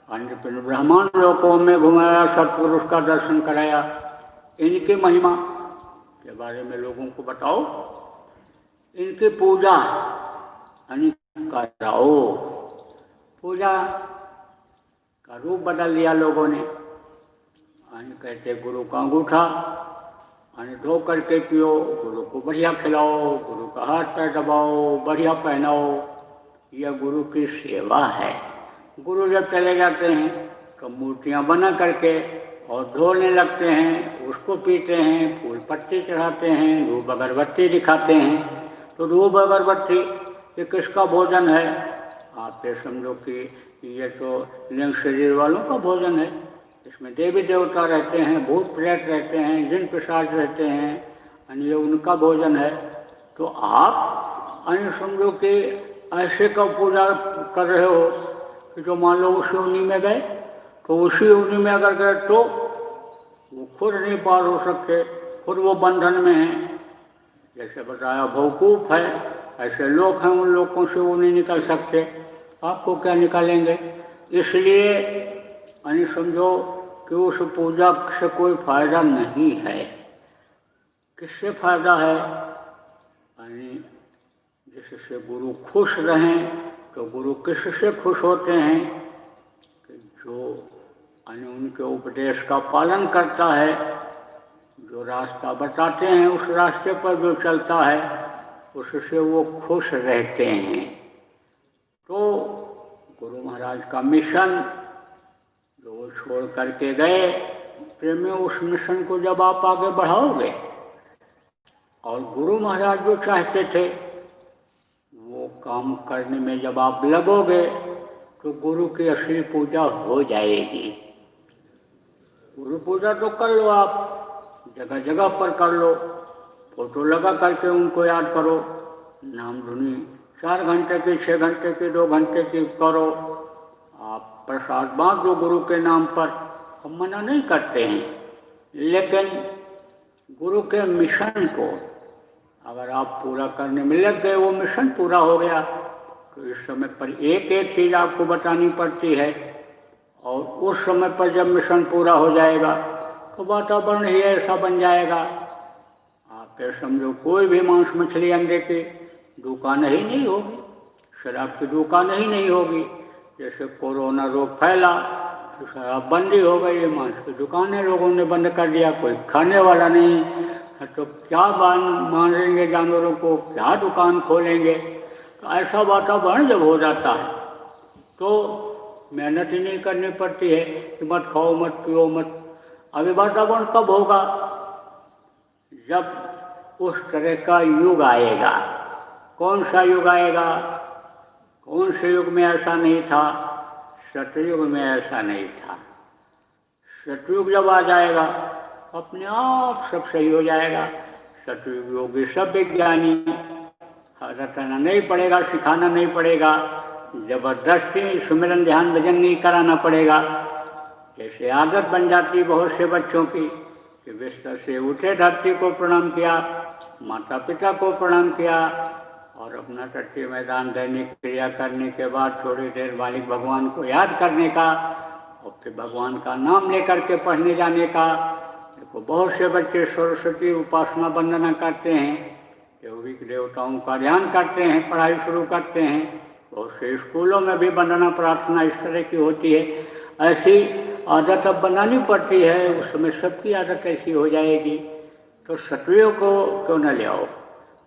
Speaker 1: अन्य ब्रह्मांड लोकों में घुमाया, सत्पुरुष का दर्शन कराया। इनकी महिमा के बारे में लोगों को बताओ, इनकी पूजा कराओ। पूजा का रूप बदल लिया लोगों ने, कहते गुरु का अंगूठा धो करके पियो, गुरु को बढ़िया खिलाओ, गुरु का हाथ पैर दबाओ, बढ़िया पहनाओ, यह गुरु की सेवा है। गुरु जब चले जाते हैं तो मूर्तियाँ बना करके और धोने लगते हैं, उसको पीते हैं, फूल पत्ती चढ़ाते हैं, धूप अगरबत्ती दिखाते हैं। तो धूप अगरबत्ती ये किसका भोजन है? आप ये समझो कि ये तो लिंग शरीर वालों का भोजन है। इसमें देवी देवता रहते हैं, भूत प्रेत रहते हैं, जिन पिशाच रहते हैं, ये उनका भोजन है। तो आप समझो कि ऐसे का पूजा कर रहे हो कि जो मान लो उस योनि में गए, तो उसी योनि में अगर गए तो वो खुद नहीं पार हो सकते, खुद वो बंधन में हैं। जैसे बताया भवकूफ है, ऐसे लोग हैं, उन लोगों से वो नहीं निकल सकते, आपको क्या निकालेंगे? इसलिए समझो कि उस पूजा से कोई फायदा नहीं है। किससे फायदा है? जिससे गुरु खुश रहें। तो गुरु किससे खुश होते हैं? कि जो उनके उपदेश का पालन करता है, जो रास्ता बताते हैं उस रास्ते पर जो चलता है, उससे वो खुश रहते हैं। तो गुरु महाराज का मिशन जो वो छोड़ करके गए, प्रेमी उस मिशन को जब आप आगे बढ़ाओगे, और गुरु महाराज जो चाहते थे वो काम करने में जब आप लगोगे, तो गुरु की असली पूजा हो जाएगी। गुरु पूजा तो कर लो, आप जगह जगह पर कर लो, फोटो लगा करके उनको याद करो, नाम धुनी 4 घंटे की, 6 घंटे की, 2 घंटे की करो, आप प्रसाद बांट दो गुरु के नाम पर, हम मना नहीं करते हैं। लेकिन गुरु के मिशन को अगर आप पूरा करने में लग गए, वो मिशन पूरा हो गया। तो इस समय पर एक एक चीज़ आपको बतानी पड़ती है, और उस समय पर जब मिशन पूरा हो जाएगा तो वातावरण ही ऐसा बन जाएगा। आप ये समझो कोई भी मांस मछली अंडे की दुकान ही नहीं होगी, शराब की दुकान ही नहीं होगी। जैसे कोरोना रोग फैला तो शराब बंदी हो गई, मांस की दुकानें लोगों ने बंद कर दिया, कोई खाने वाला नहीं, तो क्या मारेंगे जानवरों को, क्या दुकान खोलेंगे? तो ऐसा वातावरण जब हो जाता है तो मेहनत ही नहीं करनी पड़ती है कि मत खाओ, मत पियो, मत। अभी वातावरण कब होगा? जब उस तरह का युग आएगा। कौन सा युग आएगा? कौन से युग में ऐसा नहीं था? सतयुग में ऐसा नहीं था। सतयुग जब आ जाएगा अपने आप सब सही हो जाएगा। सतयुग योगी सब विज्ञानी, रटना नहीं पड़ेगा, सिखाना नहीं पड़ेगा, जबरदस्ती सुमिरन ध्यान भजन नहीं कराना पड़ेगा। जैसे आदत बन जाती बहुत से बच्चों की कि बिस्तर से उठे, धरती को प्रणाम किया, माता पिता को प्रणाम किया, और अपना टट्टी मैदान दैनिक क्रिया करने के बाद थोड़ी देर मालिक भगवान को याद करने का, और फिर भगवान का नाम लेकर के पढ़ने जाने का। देखो बहुत से बच्चे सरस्वती उपासना वंदना करते हैं, यौगिक देवताओं का ध्यान करते हैं, पढ़ाई शुरू करते हैं। बहुत से स्कूलों में भी वंदना प्रार्थना इस तरह की होती है। ऐसी आदत अब बनानी पड़ती है, उस समय सबकी आदत ऐसी हो जाएगी। तो सतयुग को क्यों न ले आओ?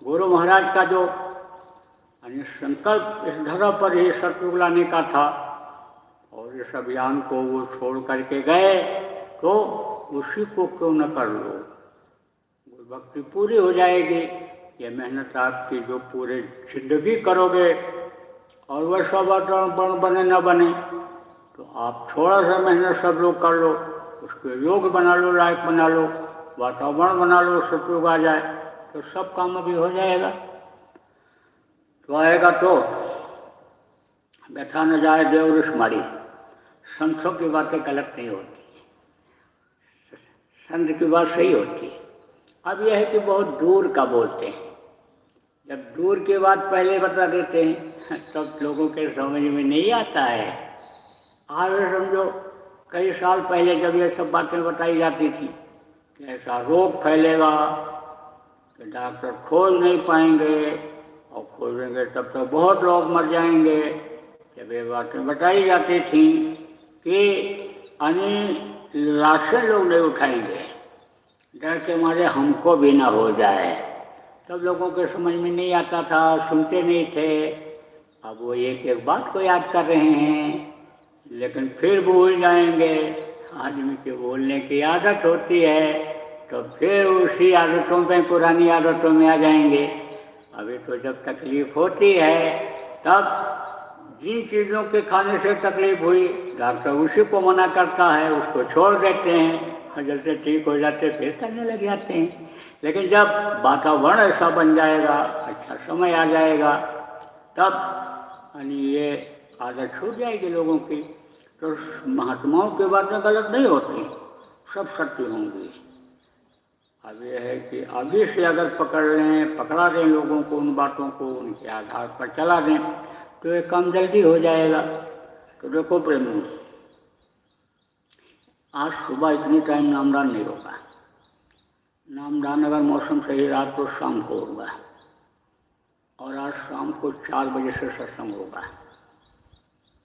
Speaker 1: गुरु महाराज का जो संकल्प इस धरा पर ही सतयुग लाने का था, और इस अभियान को वो छोड़ करके गए, तो उसी को क्यों न कर लो? भक्ति पूरी हो जाएगी, ये मेहनत आपकी जो पूरे जिंदगी करोगे और वह सब वातावरण बने न बने, तो आप थोड़ा सा मेहनत सब लोग कर लो, उसके योग बना लो, लायक बना लो, वातावरण बना लो, सतयुग आ जाए तो सब काम अभी हो जाएगा। तो आएगा तो बैठा न जाए देव ऋषमारी। संतों की बातें गलत नहीं होती, संत की बात सही होती है। अब यह है कि बहुत दूर का बोलते हैं, जब दूर की बात पहले बता देते हैं तब लोगों के समझ में नहीं आता है। आज समझो कई साल पहले जब ये सब बातें बताई जाती थी कि ऐसा रोग फैलेगा कि डॉक्टर खोज नहीं पाएंगे, और खोजेंगे तब तो बहुत लोग मर जाएंगे, जब ये बातें बताई जाती थी कि लाशें लोग नहीं उठाएंगे, डर के मारे हमको भी ना हो जाए, तब लोगों के समझ में नहीं आता था, सुनते नहीं थे। अब वो एक एक बात को याद कर रहे हैं, लेकिन फिर भूल जाएंगे। आदमी के बोलने की आदत होती है, तो फिर उसी आदतों में, पुरानी आदतों में आ जाएंगे। अभी तो जब तकलीफ होती है तब जिन चीज़ों के खाने से तकलीफ हुई डॉक्टर उसी को मना करता है, उसको छोड़ देते हैं, और जैसे ठीक हो जाते फिर करने लग जाते हैं। लेकिन जब वातावरण ऐसा बन जाएगा, अच्छा समय आ जाएगा, तब ये आदत छूट जाएगी लोगों की। तो महात्माओं की बातें गलत नहीं होती, सब सत्य होंगी। अब यह है कि अभी से अगर पकड़ लें, पकड़ा दें लोगों को, उन बातों को उनके आधार पर चला दें, तो ये काम जल्दी हो जाएगा। तो देखो प्रेमी, आज सुबह इतनी टाइम नामदान नहीं होगा। नामदान अगर मौसम सही रहा तो शाम को होगा, और आज शाम को 4 बजे से सत्संग होगा।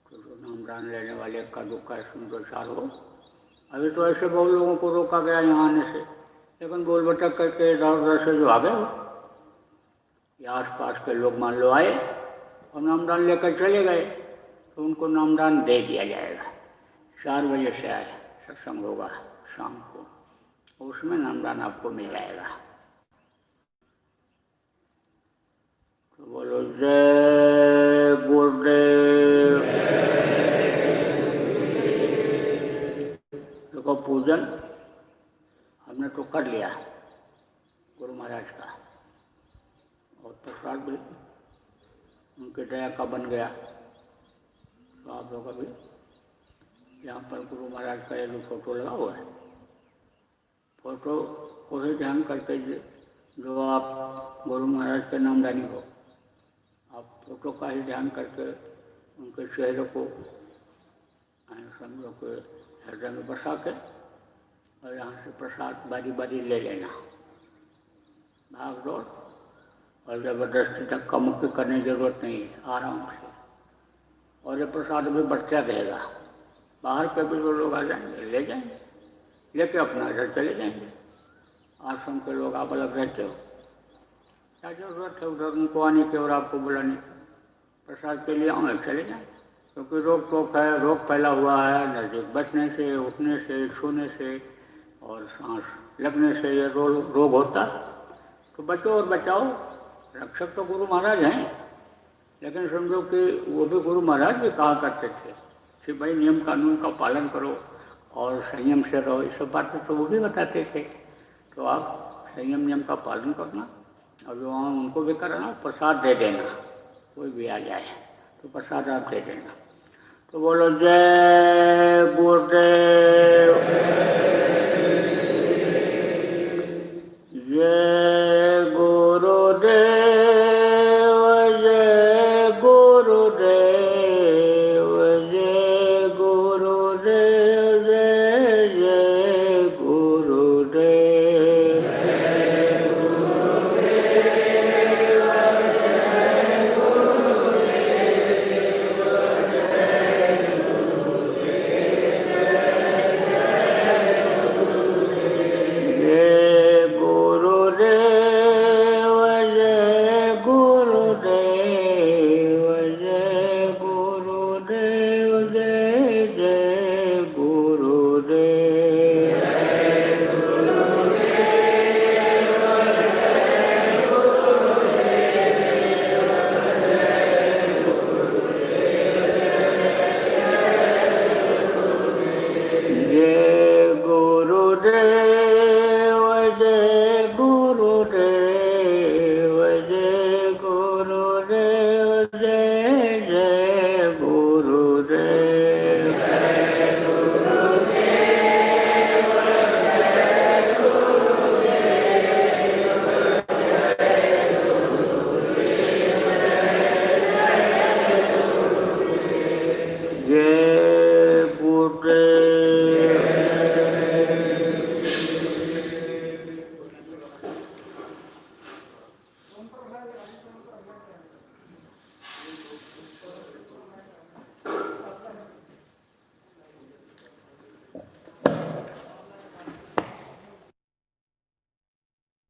Speaker 1: तो जो नामदान लेने वाले का दुख का सुन तो 4 हो। अभी तो ऐसे बहुत लोगों को रोका गया यहाँ आने से, लेकिन गोल भटक करके इधर उधर से जो आ गए हो, या आस पास के लोग मान लो आए और नामदान लेकर चले गए, तो उनको नामदान दे दिया जाएगा। 4 बजे से आए सत्संग होगा शाम को, उसमें नामदान आपको मिल जाएगा। तो बोलो जय गुरुदेव। देखो पूजन हमने तो कर लिया गुरु महाराज का, और प्रसाद भी उनकी दया का बन गया। तो आप लोग अभी यहाँ पर गुरु महाराज का ये जो फोटो लगा हुआ है, फोटो को ही ध्यान करके जो आप गुरु महाराज के नामदानी हो, आप फोटो का ही ध्यान करके उनके चेहरे को समझो के हृदय में बसा के, और यहाँ से प्रसाद बारी बारी ले लेना, भाग दौड़ और ज़बरदस्ती तक का मुक्ति करने की जरूरत नहीं है, आराम से। और ये प्रसाद भी बढ़ता रहेगा, बाहर के भी जो लोग आ जाएंगे ले जाएंगे, लेके अपना घर चले जाएंगे। आश्रम के लोग आप अलग रहते हो, क्या जरूरत है उधर उनको आने की और आपको बुलाने की। प्रसाद के लिए आए चले जाएँ, क्योंकि रोग टोक है, रोग फैला हुआ है, नज़दीक बचने से, उठने से, छूने से और सांस लगने से ये रोग होता। तो बचो और बचाओ। रक्षक तो गुरु महाराज हैं, लेकिन समझो कि वो भी गुरु महाराज भी कहा करते थे कि भाई नियम कानून का पालन करो और संयम से रहो, ये सब बातें तो वो भी बताते थे। तो आप संयम नियम का पालन करना, और जो वहाँ उनको भी कराना, प्रसाद दे देना, कोई भी आ जाए तो प्रसाद आप दे देना। तो बोलो जय गुरुदेव, जय गुरुदेव, जय गुरुदेव, जय गुरुदेव, जय जय गुरुदेव। गुरु